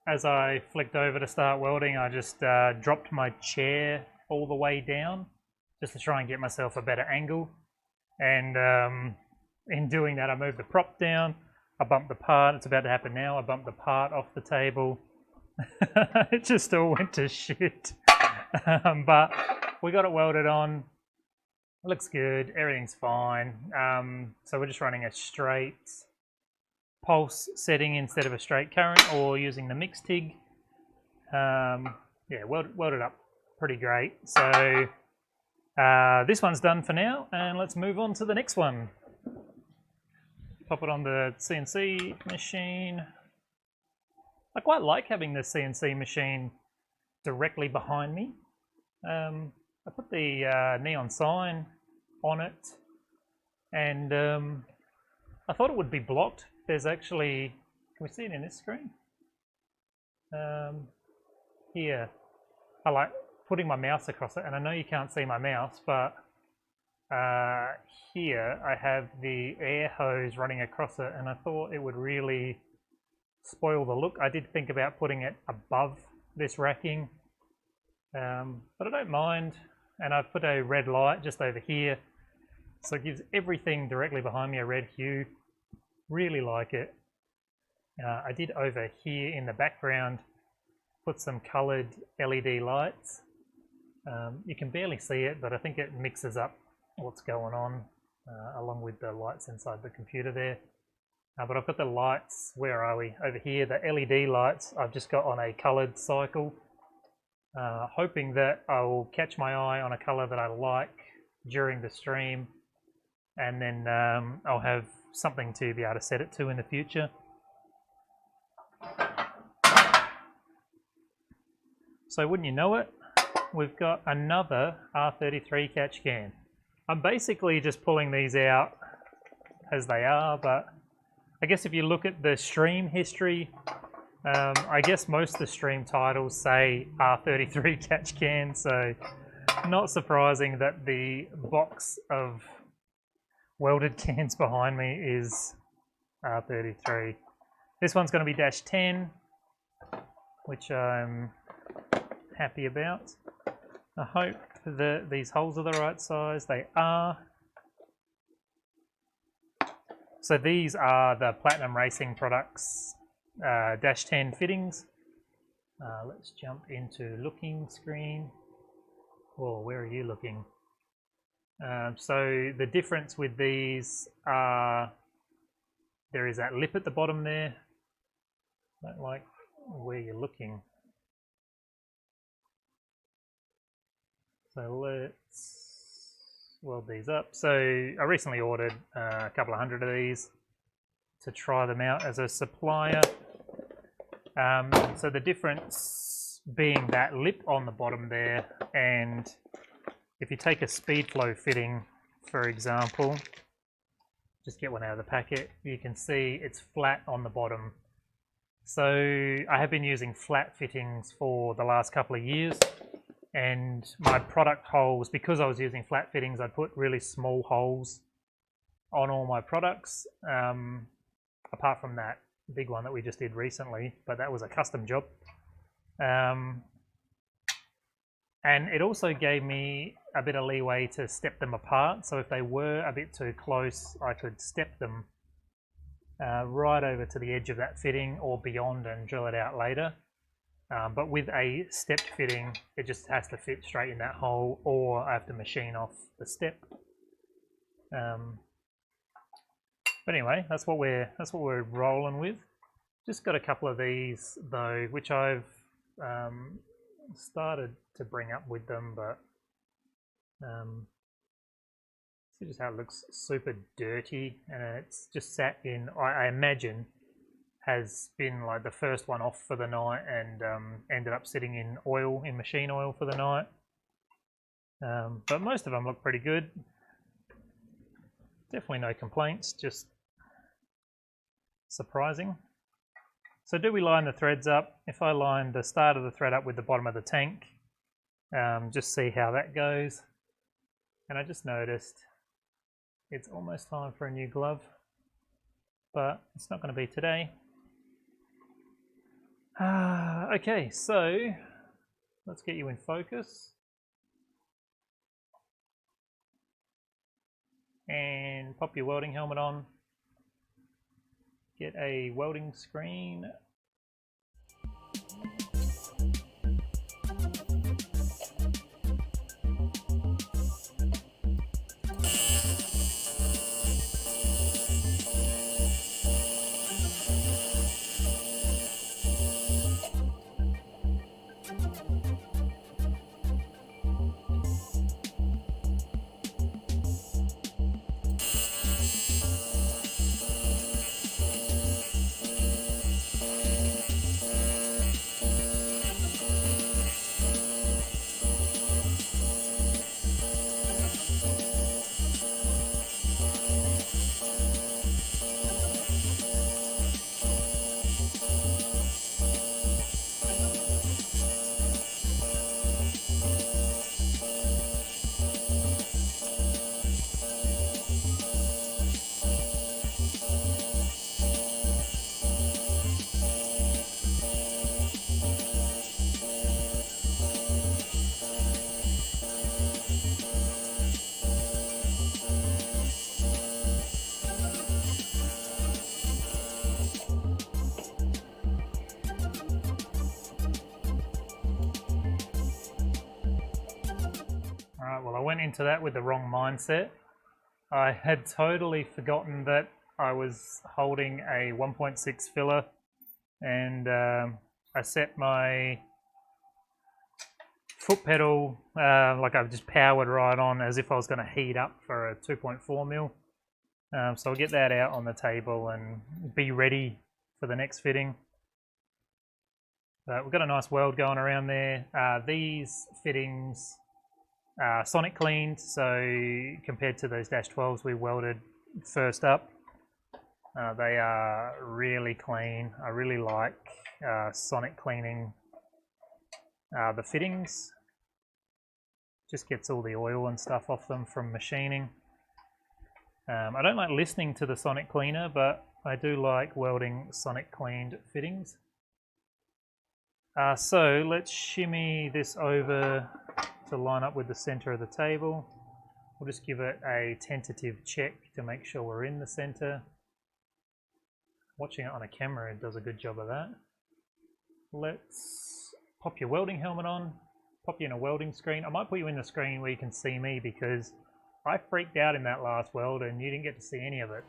as I flicked over to start welding, I just dropped my chair all the way down just to try and get myself a better angle. And in doing that, I moved the prop down, I bumped the part, it's about to happen now, I bumped the part off the table. It just all went to shit. But we got it welded on. Looks good, everything's fine. So we're just running a straight pulse setting instead of a straight current, or using the mixed TIG. Yeah, welded up pretty great. So this one's done for now, and let's move on to the next one. Pop it on the CNC machine. I quite like having the CNC machine directly behind me. I put the neon sign on it, and I thought it would be blocked. There's actually, can we see it in this screen? Here, I like putting my mouse across it, and I know you can't see my mouse, but here I have the air hose running across it, and I thought it would really spoil the look. I did think about putting it above this racking, but I don't mind. and I've put a red light just over here, so it gives everything directly behind me a red hue. Really like it. I did over here in the background put some coloured LED lights. You can barely see it, but I think it mixes up what's going on along with the lights inside the computer there. But I've got the lights, where are we? Over here, the LED lights I've just got on a coloured cycle, hoping that I'll catch my eye on a colour that I like during the stream, and then I'll have something to be able to set it to in the future. So wouldn't you know it, we've got another R33 catch can. I'm basically just pulling these out as they are, but I guess if you look at the stream history, I guess most of the stream titles say R33 catch can, so not surprising that the box of welded cans behind me is R33. This one's going to be -10, which I'm happy about. I hope that these holes are the right size. They are. So these are the Platinum Racing Products -10 fittings. Let's jump into looking screen. Oh, where are you looking? So the difference with these are there is that lip at the bottom there. Don't like where you're looking. So let's weld these up. So I recently ordered a couple of hundred of these to try them out as a supplier. So the difference being that lip on the bottom there, and if you take a speed flow fitting, for example, just get one out of the packet, you can see it's flat on the bottom. So I have been using flat fittings for the last couple of years, and my product holes, because I was using flat fittings, I put really small holes on all my products, apart from that big one that we just did recently, but that was a custom job. And it also gave me a bit of leeway to step them apart, so if they were a bit too close, I could step them right over to the edge of that fitting or beyond and drill it out later. But with a stepped fitting, it just has to fit straight in that hole, or I have to machine off the step. But anyway, that's what we're rolling with. Just got a couple of these though, which I've started to bring up with them, but see just how it looks super dirty, and it's just sat in, I imagine, has been like the first one off for the night and ended up sitting in oil, in machine oil for the night. But most of them look pretty good. Definitely no complaints, just surprising. So do we line the threads up? If I line the start of the thread up with the bottom of the tank, just see how that goes. And I just noticed it's almost time for a new glove, but it's not going to be today. Okay, so let's get you in focus. And pop your welding helmet on. Get a welding screen. went into that with the wrong mindset. I had totally forgotten that I was holding a 1.6 filler, and I set my foot pedal like I've just powered right on as if I was going to heat up for a 2.4 mil. So I'll get that out on the table and be ready for the next fitting. We've got a nice weld going around there. These fittings are sonic cleaned, so compared to those Dash 12s we welded first up, they are really clean. I really like sonic cleaning the fittings. Just gets all the oil and stuff off them from machining. I don't like listening to the sonic cleaner, but I do like welding sonic cleaned fittings. So let's shimmy this over to line up with the center of the table. We'll just give it a tentative check to make sure we're in the center. Watching it on a camera, it does a good job of that. Let's pop your welding helmet on, pop you in a welding screen. I might put you in the screen where you can see me because I freaked out in that last weld and you didn't get to see any of it.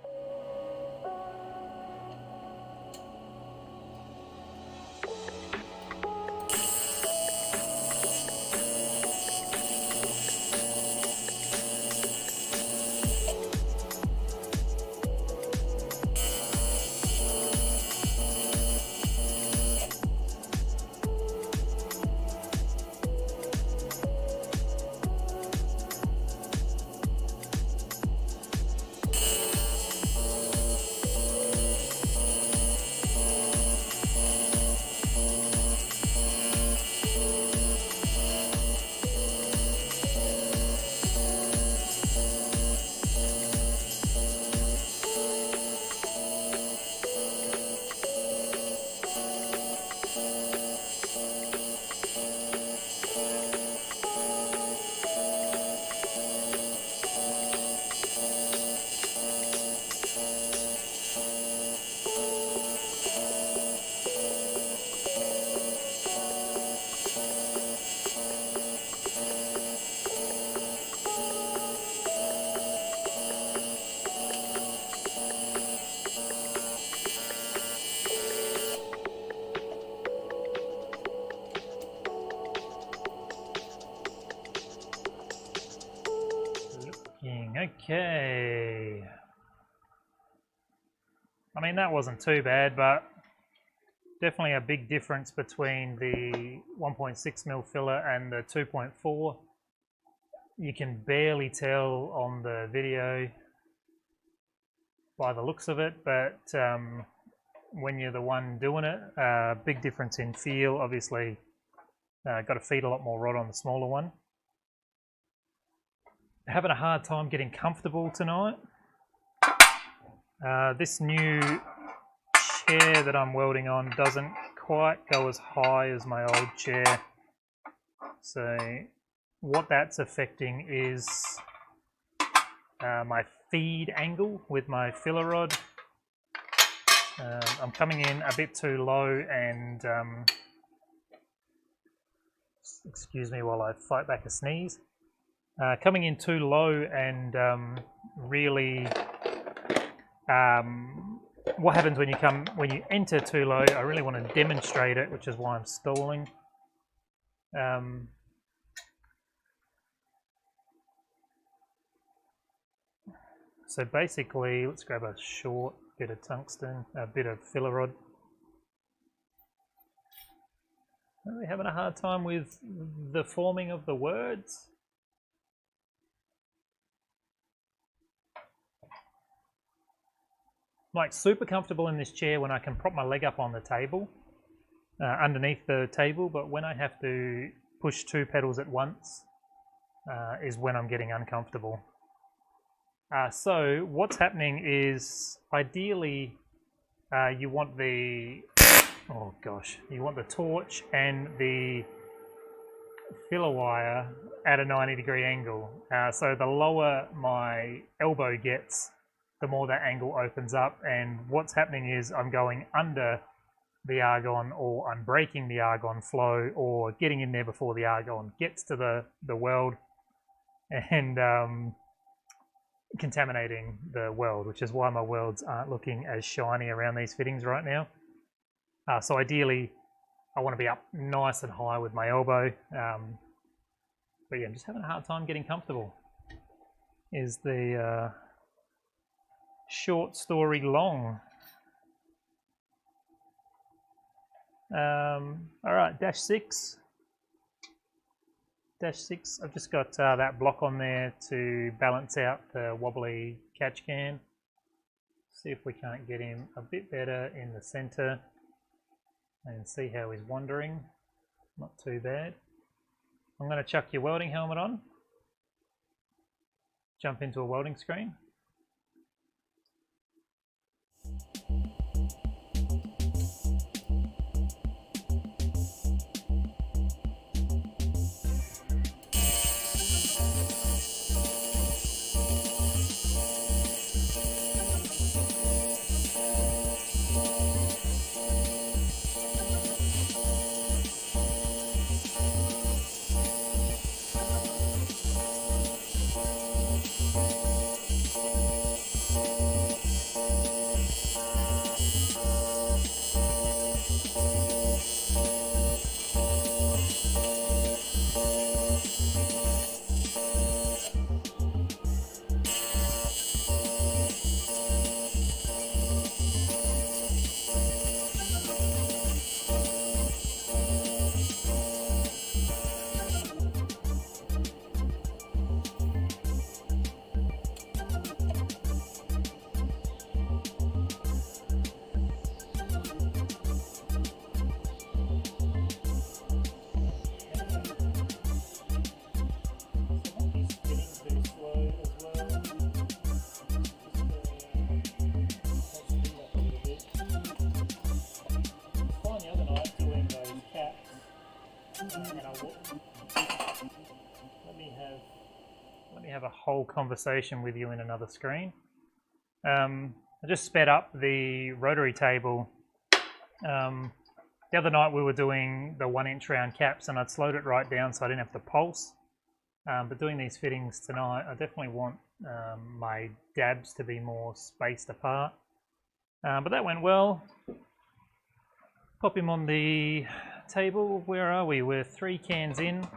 Okay. I mean, that wasn't too bad, but definitely a big difference between the 1.6 mil filler and the 2.4. You can barely tell on the video by the looks of it, but when you're the one doing it, big difference in feel. Obviously, got to feed a lot more rod on the smaller one. Having a hard time getting comfortable tonight. This new chair that I'm welding on doesn't quite go as high as my old chair. So what that's affecting is my feed angle with my filler rod. I'm coming in a bit too low and excuse me while I fight back a sneeze. Coming in too low and really what happens when you enter too low. I really want to demonstrate it, which is why I'm stalling. So basically, let's grab a short bit of tungsten, a bit of filler rod. Are we having a hard time with the forming of the words? Like super comfortable in this chair when I can prop my leg up on the table, underneath the table, but when I have to push two pedals at once is when I'm getting uncomfortable. So what's happening is ideally you want the torch and the filler wire at a 90-degree angle. So the lower my elbow gets, the more that angle opens up, and what's happening is I'm going under the argon, or I'm breaking the argon flow, or getting in there before the argon gets to the weld. and contaminating the weld, which is why my welds aren't looking as shiny around these fittings right now. So ideally, I want to be up nice and high with my elbow. But yeah, I'm just having a hard time getting comfortable, is the short story long. Alright, dash 6. Dash 6, I've just got that block on there to balance out the wobbly catch can. See if we can't get him a bit better in the center and see how he's wandering. Not too bad. I'm going to chuck your welding helmet on. Jump into a welding screen. Let me have a whole conversation with you in another screen. I just sped up the rotary table. The other night we were doing the 1-inch round caps and I'd slowed it right down so I didn't have to pulse. But doing these fittings tonight, I definitely want my dabs to be more spaced apart. But that went well. Pop him on the table. Where are we? We're 3 cans in.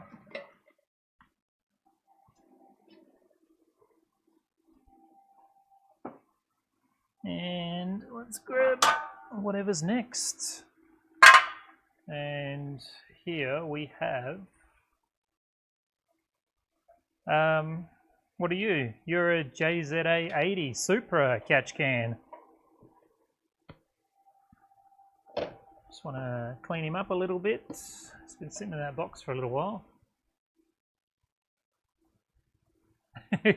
And let's grab whatever's next. And here we have... what are you? You're a JZA80 Supra catch can. Just want to clean him up a little bit. It's been sitting in that box for a little while.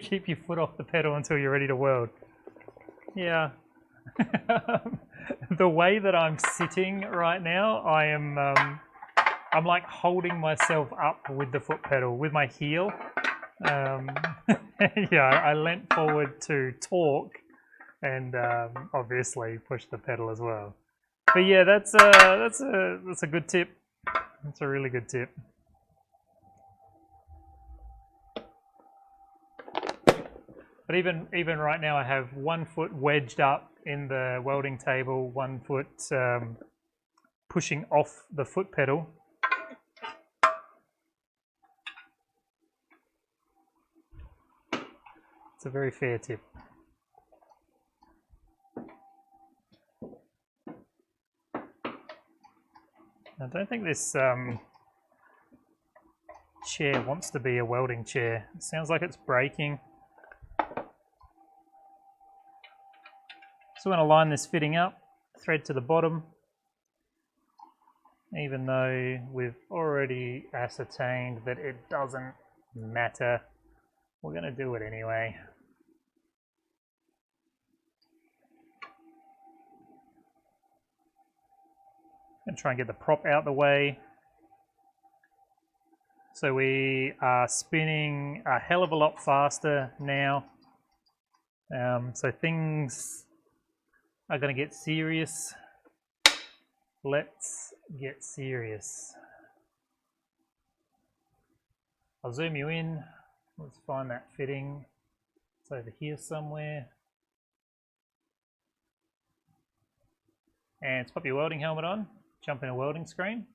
Keep your foot off the pedal until you're ready to weld. Yeah. The way that I'm sitting right now, I'm like holding myself up with the foot pedal with my heel. Yeah, I leant forward to torque and obviously push the pedal as well. But yeah, that's a good tip. That's a really good tip. But even right now, I have 1 foot wedged up in the welding table, 1 foot pushing off the foot pedal. It's a very fair tip. I don't think this chair wants to be a welding chair. It sounds like it's breaking. So I'm going to line this fitting up, thread to the bottom, even though we've already ascertained that it doesn't matter. We're going to do it anyway. And try and get the prop out the way. So we are spinning a hell of a lot faster now. So things are going to get serious. Let's get serious. I'll zoom you in. Let's find that fitting. It's over here somewhere. And let's pop your welding helmet on, jump in a welding screen.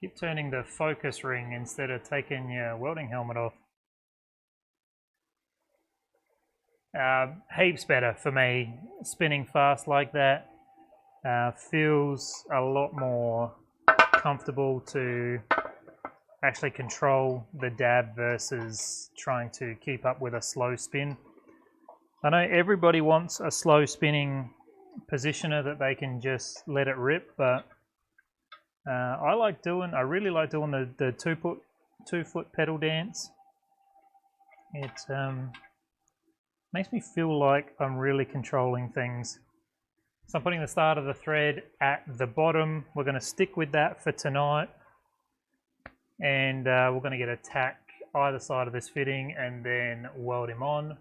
Keep turning the focus ring instead of taking your welding helmet off. Heaps better for me. Spinning fast like that feels a lot more comfortable to actually control the dab versus trying to keep up with a slow spin. I know everybody wants a slow spinning positioner that they can just let it rip, but I really like doing the two foot pedal dance. It makes me feel like I'm really controlling things. So I'm putting the start of the thread at the bottom. We're going to stick with that for tonight, and we're going to get a tack either side of this fitting and then weld him on.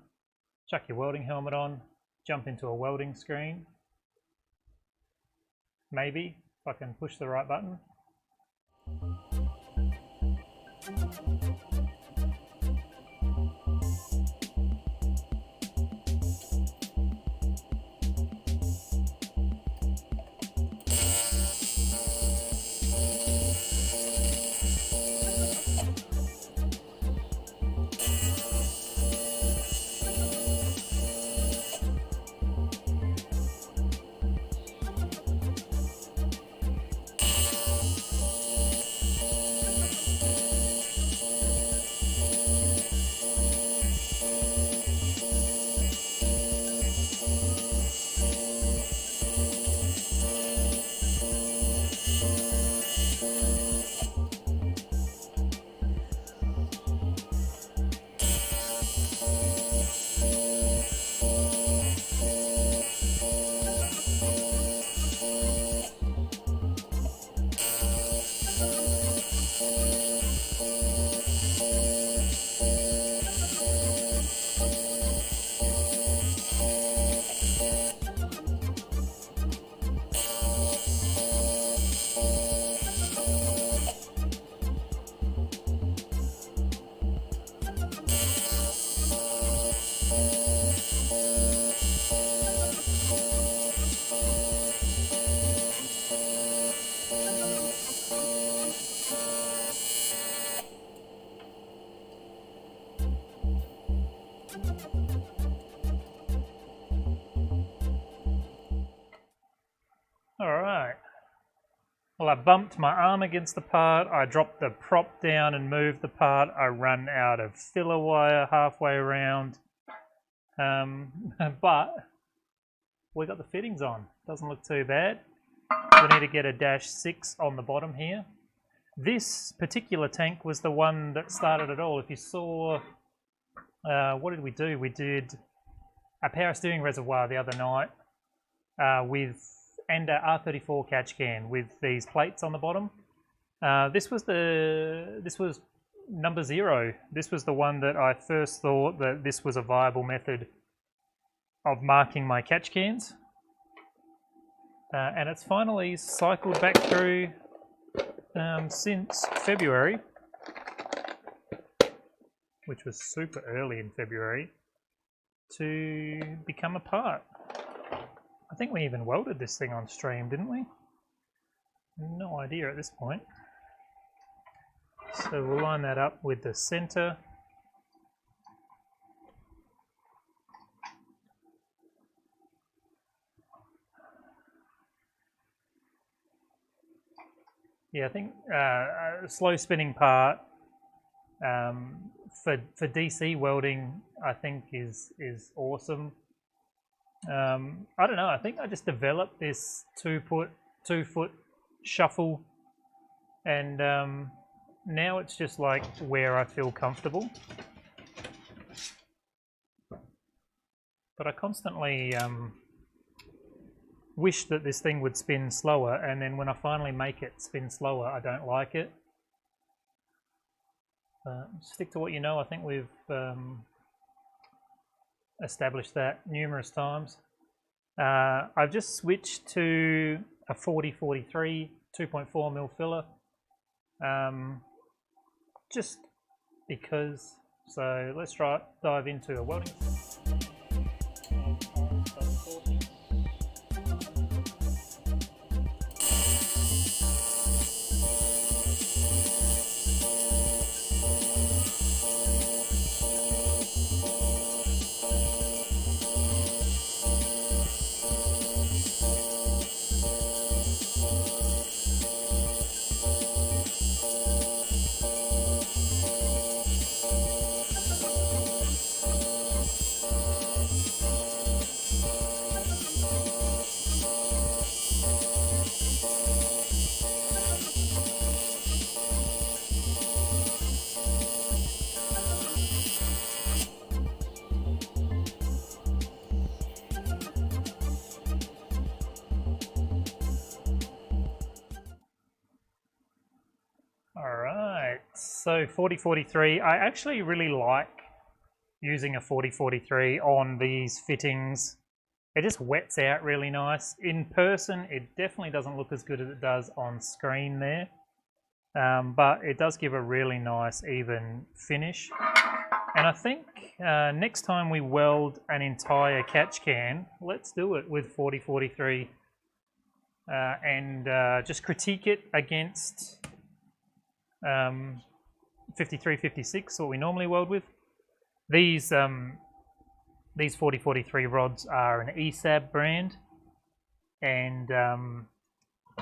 Chuck your welding helmet on, jump into a welding screen. Maybe if I can push the right button. Alright, well, I bumped my arm against the part, I dropped the prop down and moved the part, I run out of filler wire halfway around, but we got the fittings on, doesn't look too bad. We need to get a -6 on the bottom here. This particular tank was the one that started it all. If you saw, what did we do? We did a power steering reservoir the other night and a R34 catch can with these plates on the bottom. This was number 0. This was the one that I first thought that this was a viable method of marking my catch cans. and it's finally cycled back through since February, which was super early in February, to become a part. I think we even welded this thing on stream, didn't we? No idea at this point. So we'll line that up with the center. Yeah, I think a slow spinning part for DC welding, I think is awesome. I don't know. I think I just developed this 2 foot shuffle, and now it's just like where I feel comfortable. But I constantly wish that this thing would spin slower, and then when I finally make it spin slower, I don't like it. Stick to what you know. I think we've established that numerous times. I've just switched to a 40-43 2.4mm filler, just because. So let's dive into a welding. Alright, so 40-43, I actually really like using a 40-43 on these fittings. It just wets out really nice. In person, it definitely doesn't look as good as it does on screen there, but it does give a really nice even finish. And I think next time we weld an entire catch can, let's do it with 40-43 and just critique it against 53-56, what we normally weld with. These 40-43 rods are an ESAB brand, and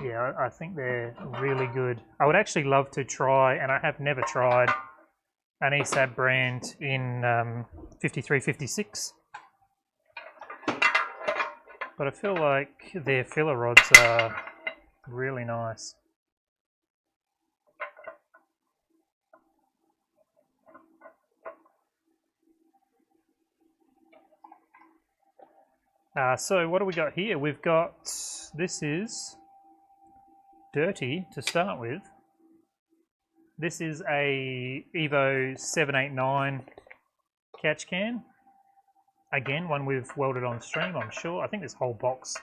yeah, I think they're really good. I would actually love to try, and I have never tried, an ESAB brand in 53-56, but I feel like their filler rods are really nice. So what do we got here? We've got, this is dirty to start with. This is a Evo 789 catch can. Again, one we've welded on stream, I'm sure. I think this whole box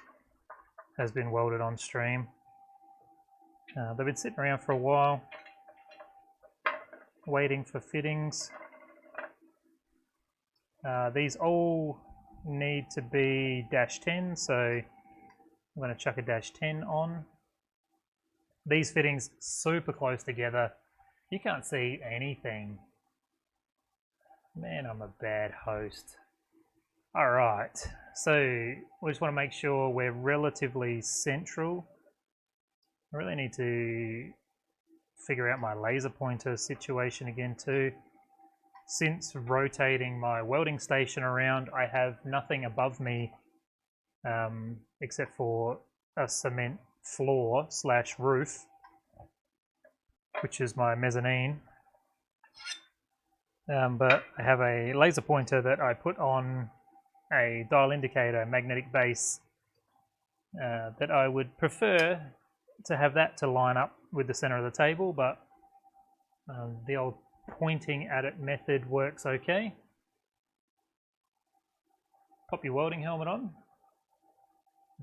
has been welded on stream. They've been sitting around for a while, waiting for fittings. These all need to be -10, so I'm going to chuck a -10 on. These fittings super close together. You can't see anything. Man, I'm a bad host. Alright, so we just want to make sure we're relatively central. I really need to figure out my laser pointer situation again too. Since rotating my welding station around, I have nothing above me except for a cement floor / roof, which is my mezzanine. But I have a laser pointer that I put on a dial indicator magnetic base that I would prefer to have that to line up with the center of the table, but the old pointing at it method works okay. Pop your welding helmet on.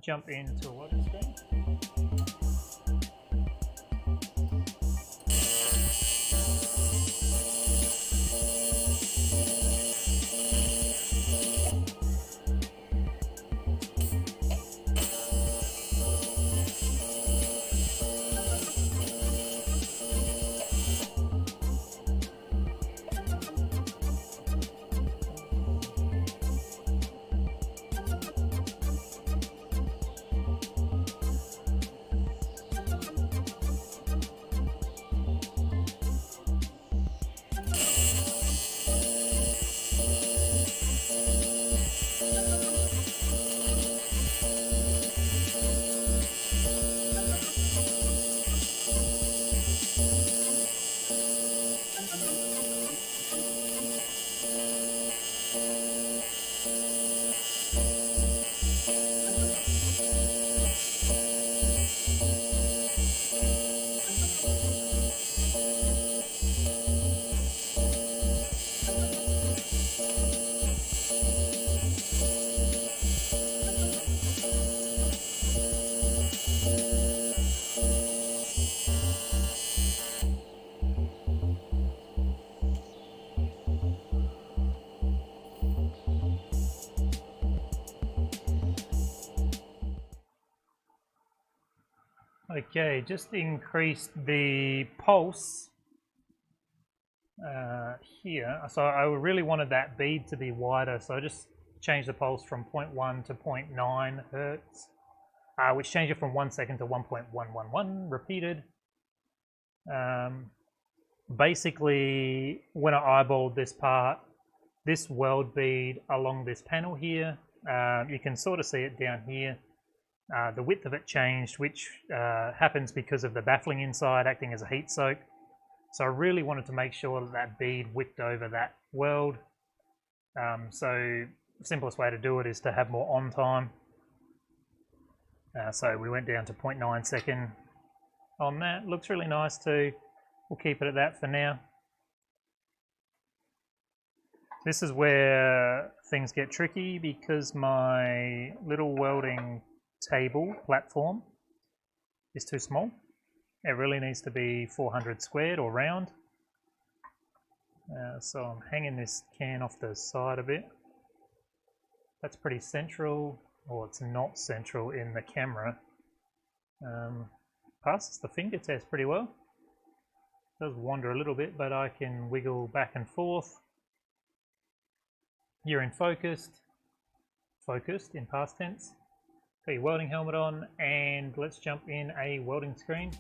jump into a welding screen. Okay, just increased the pulse here. So I really wanted that bead to be wider, so I just changed the pulse from 0.1 to 0.9 hertz, which changed it from 1 second to 1.111 repeated. Basically, when I eyeballed this part, this weld bead along this panel here, you can sort of see it down here. The width of it changed, which happens because of the baffling inside acting as a heat soak. So I really wanted to make sure that that bead whipped over that weld. So the simplest way to do it is to have more on time. So we went down to 0.9 second on that. Looks really nice too. We'll keep it at that for now. This is where things get tricky because my little welding table platform is too small. It really needs to be 400 squared or round. So I'm hanging this can off the side a bit. That's pretty central, or it's not central in the camera. Passes the finger test pretty well. Does wander a little bit, but I can wiggle back and forth. You're in focused in past tense. Put your welding helmet on and let's jump in a welding screen.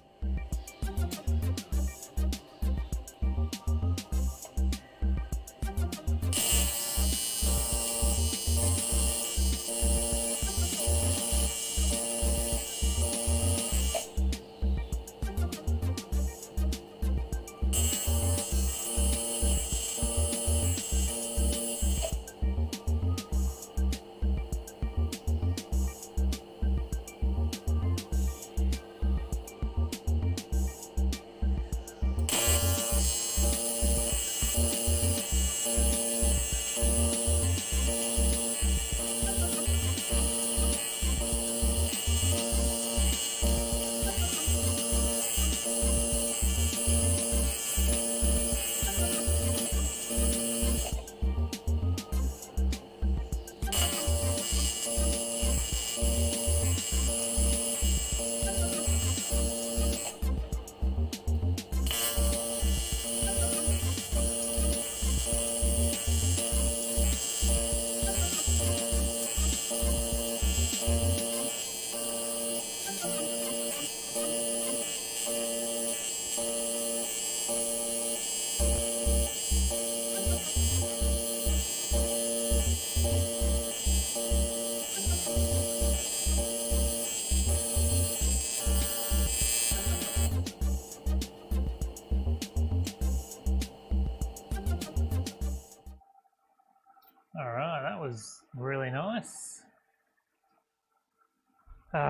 Alright, that was really nice.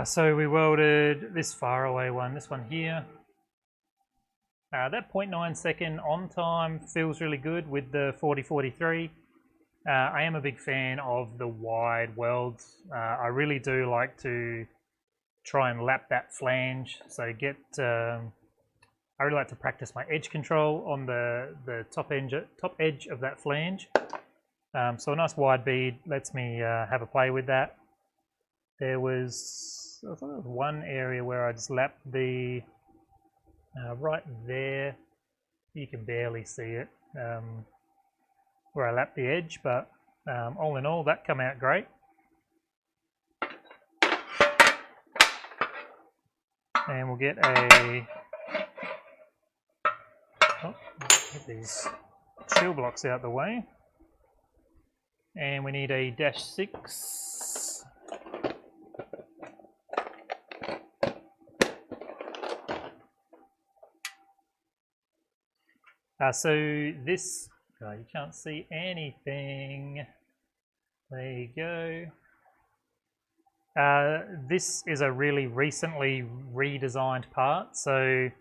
So we welded this far away one, this one here. That 0.9 second on time feels really good with the 4043. I am a big fan of the wide welds. I really do like to try and lap that flange, so get I really like to practice my edge control on the top edge of that flange. So a nice wide bead lets me have a play with that. There was, I thought there was one area where I just lapped the right there. You can barely see it where I lapped the edge, but all in all, that come out great. And we'll get a get these chill blocks out the way, and we need a -6. So this, you can't see anything. There you go. This is a really recently redesigned part, so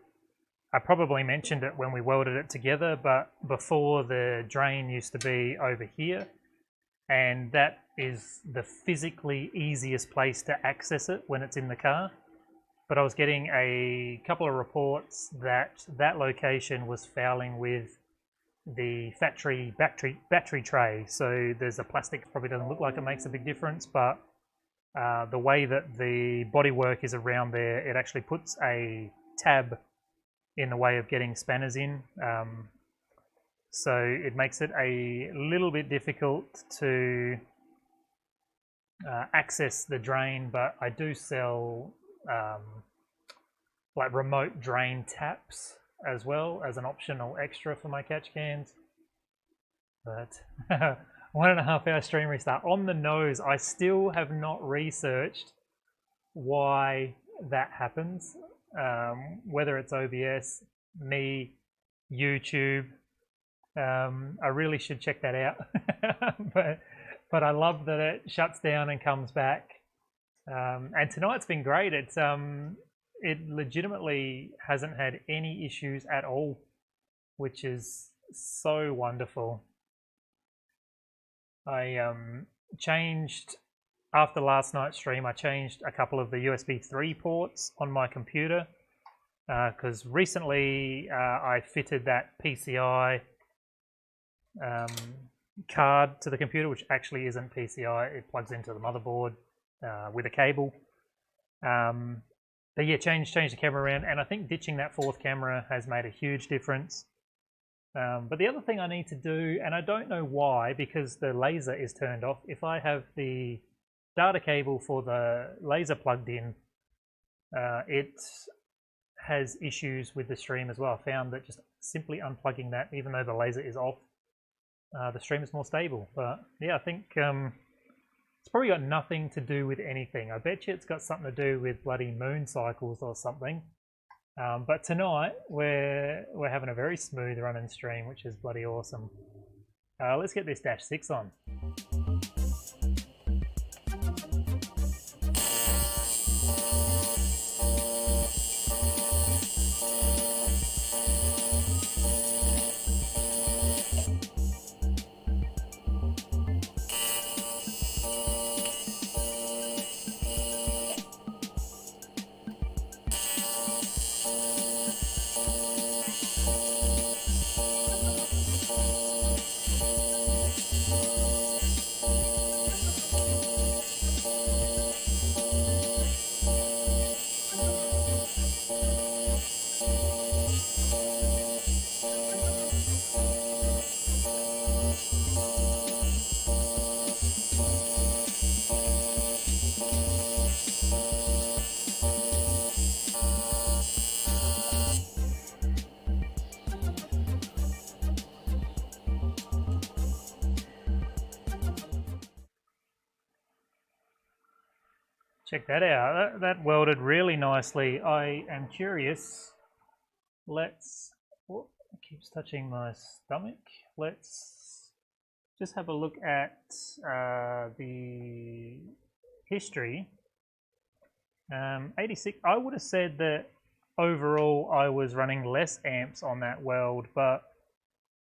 I probably mentioned it when we welded it together, but before the drain used to be over here, and that is the physically easiest place to access it when it's in the car. But I was getting a couple of reports that that location was fouling with the factory battery tray. So there's a plastic, probably doesn't look like it makes a big difference, but the way that the bodywork is around there, it actually puts a tab in the way of getting spanners in. So it makes it a little bit difficult to access the drain, but I do sell like remote drain taps as well as an optional extra for my catch cans. But 1.5 hour stream restart. On the nose, I still have not researched why that happens. Whether it's OBS, me, YouTube. I really should check that out. but I love that it shuts down and comes back. And tonight's been great. It legitimately hasn't had any issues at all, which is so wonderful. I changed, after last night's stream, I changed a couple of the USB 3 ports on my computer because recently I fitted that PCI card to the computer, which actually isn't PCI. It plugs into the motherboard with a cable. But yeah, changed the camera around, and I think ditching that 4th camera has made a huge difference. But the other thing I need to do, and I don't know why, because the laser is turned off, if I have the data cable for the laser plugged in, it has issues with the stream as well. I found that just simply unplugging that, even though the laser is off, the stream is more stable. But yeah, I think it's probably got nothing to do with anything. I bet you it's got something to do with bloody moon cycles or something. But tonight we're having a very smooth running stream, which is bloody awesome. Let's get this -6 on. Check that out. That welded really nicely. I am curious. Let's... Oh, it keeps touching my stomach. Let's just have a look at the history. 86. I would have said that overall I was running less amps on that weld, but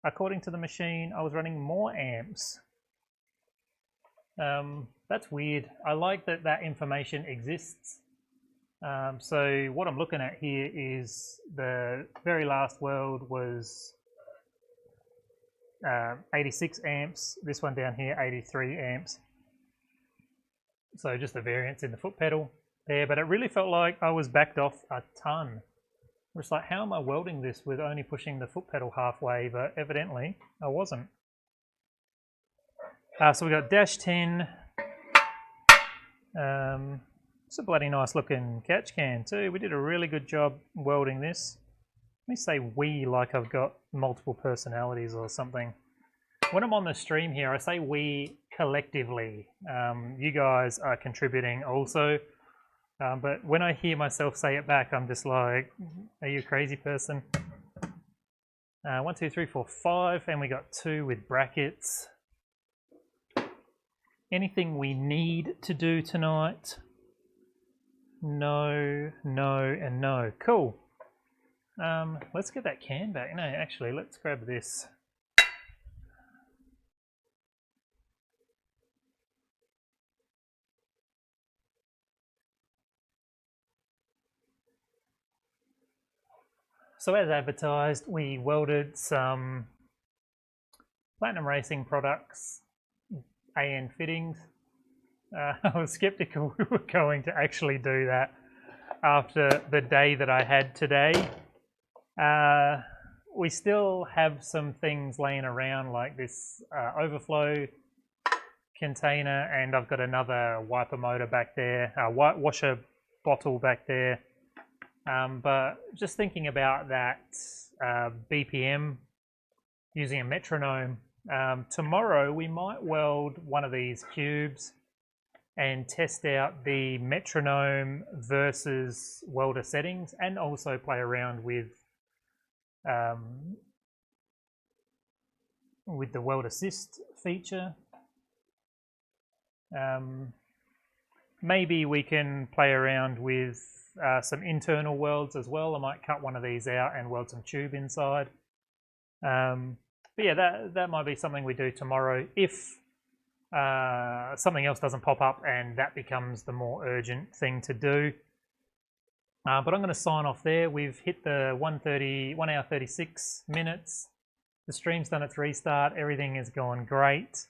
according to the machine I was running more amps. That's weird. I like that that information exists. So what I'm looking at here is the very last weld was 86 amps. This one down here, 83 amps. So just the variance in the foot pedal there, but it really felt like I was backed off a ton. It's like, how am I welding this with only pushing the foot pedal halfway? But evidently I wasn't. So we got dash 10. It's a bloody nice looking catch can too. We did a really good job welding this. Let me say we like I've got multiple personalities or something. When I'm on the stream here, I say we collectively. You guys are contributing also. But when I hear myself say it back, I'm just like, are you a crazy person? 1, 2, 3, 4, 5, and we got 2 with brackets. Anything we need to do tonight? No, no, and no. Cool. Let's get that can back. No, actually, let's grab this. So as advertised, we welded some Platinum Racing products, AN fittings. I was skeptical we were going to actually do that after the day that I had today. We still have some things laying around like this overflow container, and I've got another wiper motor back there, washer bottle back there. But just thinking about that BPM using a metronome, tomorrow we might weld one of these cubes and test out the metronome versus welder settings, and also play around with the weld assist feature. Maybe we can play around with some internal welds as well. I might cut one of these out and weld some tube inside. But yeah, that might be something we do tomorrow if something else doesn't pop up and that becomes the more urgent thing to do. But I'm going to sign off there. We've hit the 1 hour 36 minutes. The stream's done its restart. Everything has gone great.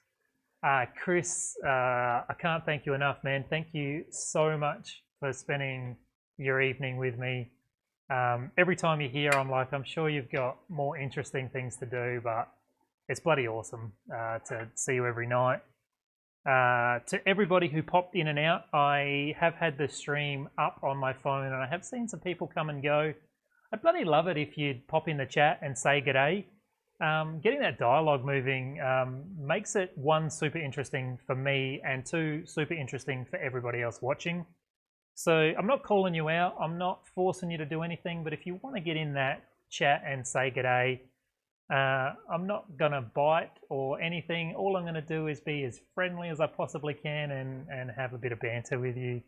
Chris, I can't thank you enough, man. Thank you so much for spending your evening with me. Every time you're here, I'm like, I'm sure you've got more interesting things to do, but it's bloody awesome to see you every night. To everybody who popped in and out, I have had the stream up on my phone and I have seen some people come and go. I'd bloody love it if you'd pop in the chat and say g'day. Getting that dialogue moving makes it, 1, super interesting for me, and 2, super interesting for everybody else watching. So I'm not calling you out, I'm not forcing you to do anything, but if you want to get in that chat and say g'day, I'm not going to bite or anything. All I'm going to do is be as friendly as I possibly can and have a bit of banter with you.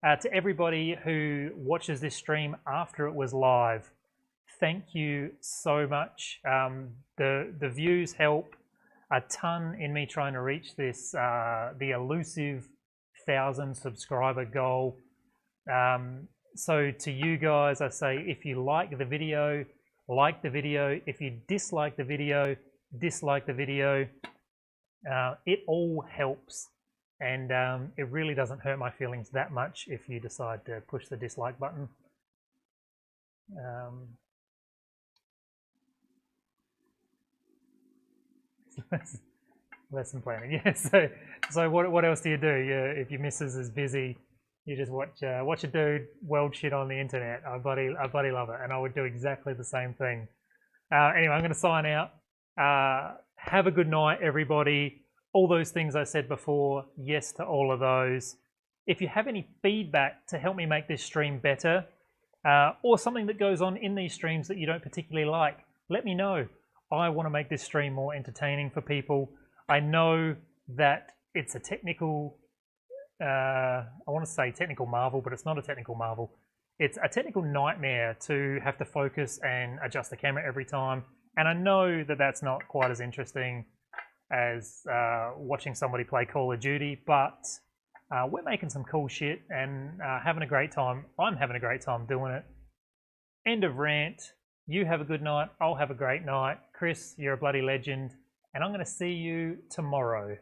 To everybody who watches this stream after it was live, thank you so much. The views help a ton in me trying to reach this, the elusive 1,000 subscriber goal. So to you guys, I say, if you like the video, like the video. If you dislike the video, dislike the video. It all helps, and it really doesn't hurt my feelings that much if you decide to push the dislike button. Lesson planning, yeah. So what else do you do? If your missus is busy, you just watch a dude weld shit on the internet. I bloody love it, and I would do exactly the same thing. Anyway, I'm going to sign out. Have a good night, everybody. All those things I said before, yes to all of those. If you have any feedback to help me make this stream better, or something that goes on in these streams that you don't particularly like, let me know. I want to make this stream more entertaining for people. I know that it's a technical, I want to say technical marvel, but it's not a technical marvel. It's a technical nightmare to have to focus and adjust the camera every time. And I know that that's not quite as interesting as watching somebody play Call of Duty, but we're making some cool shit and having a great time. I'm having a great time doing it. End of rant. You have a good night. I'll have a great night. Chris, you're a bloody legend. And I'm going to see you tomorrow.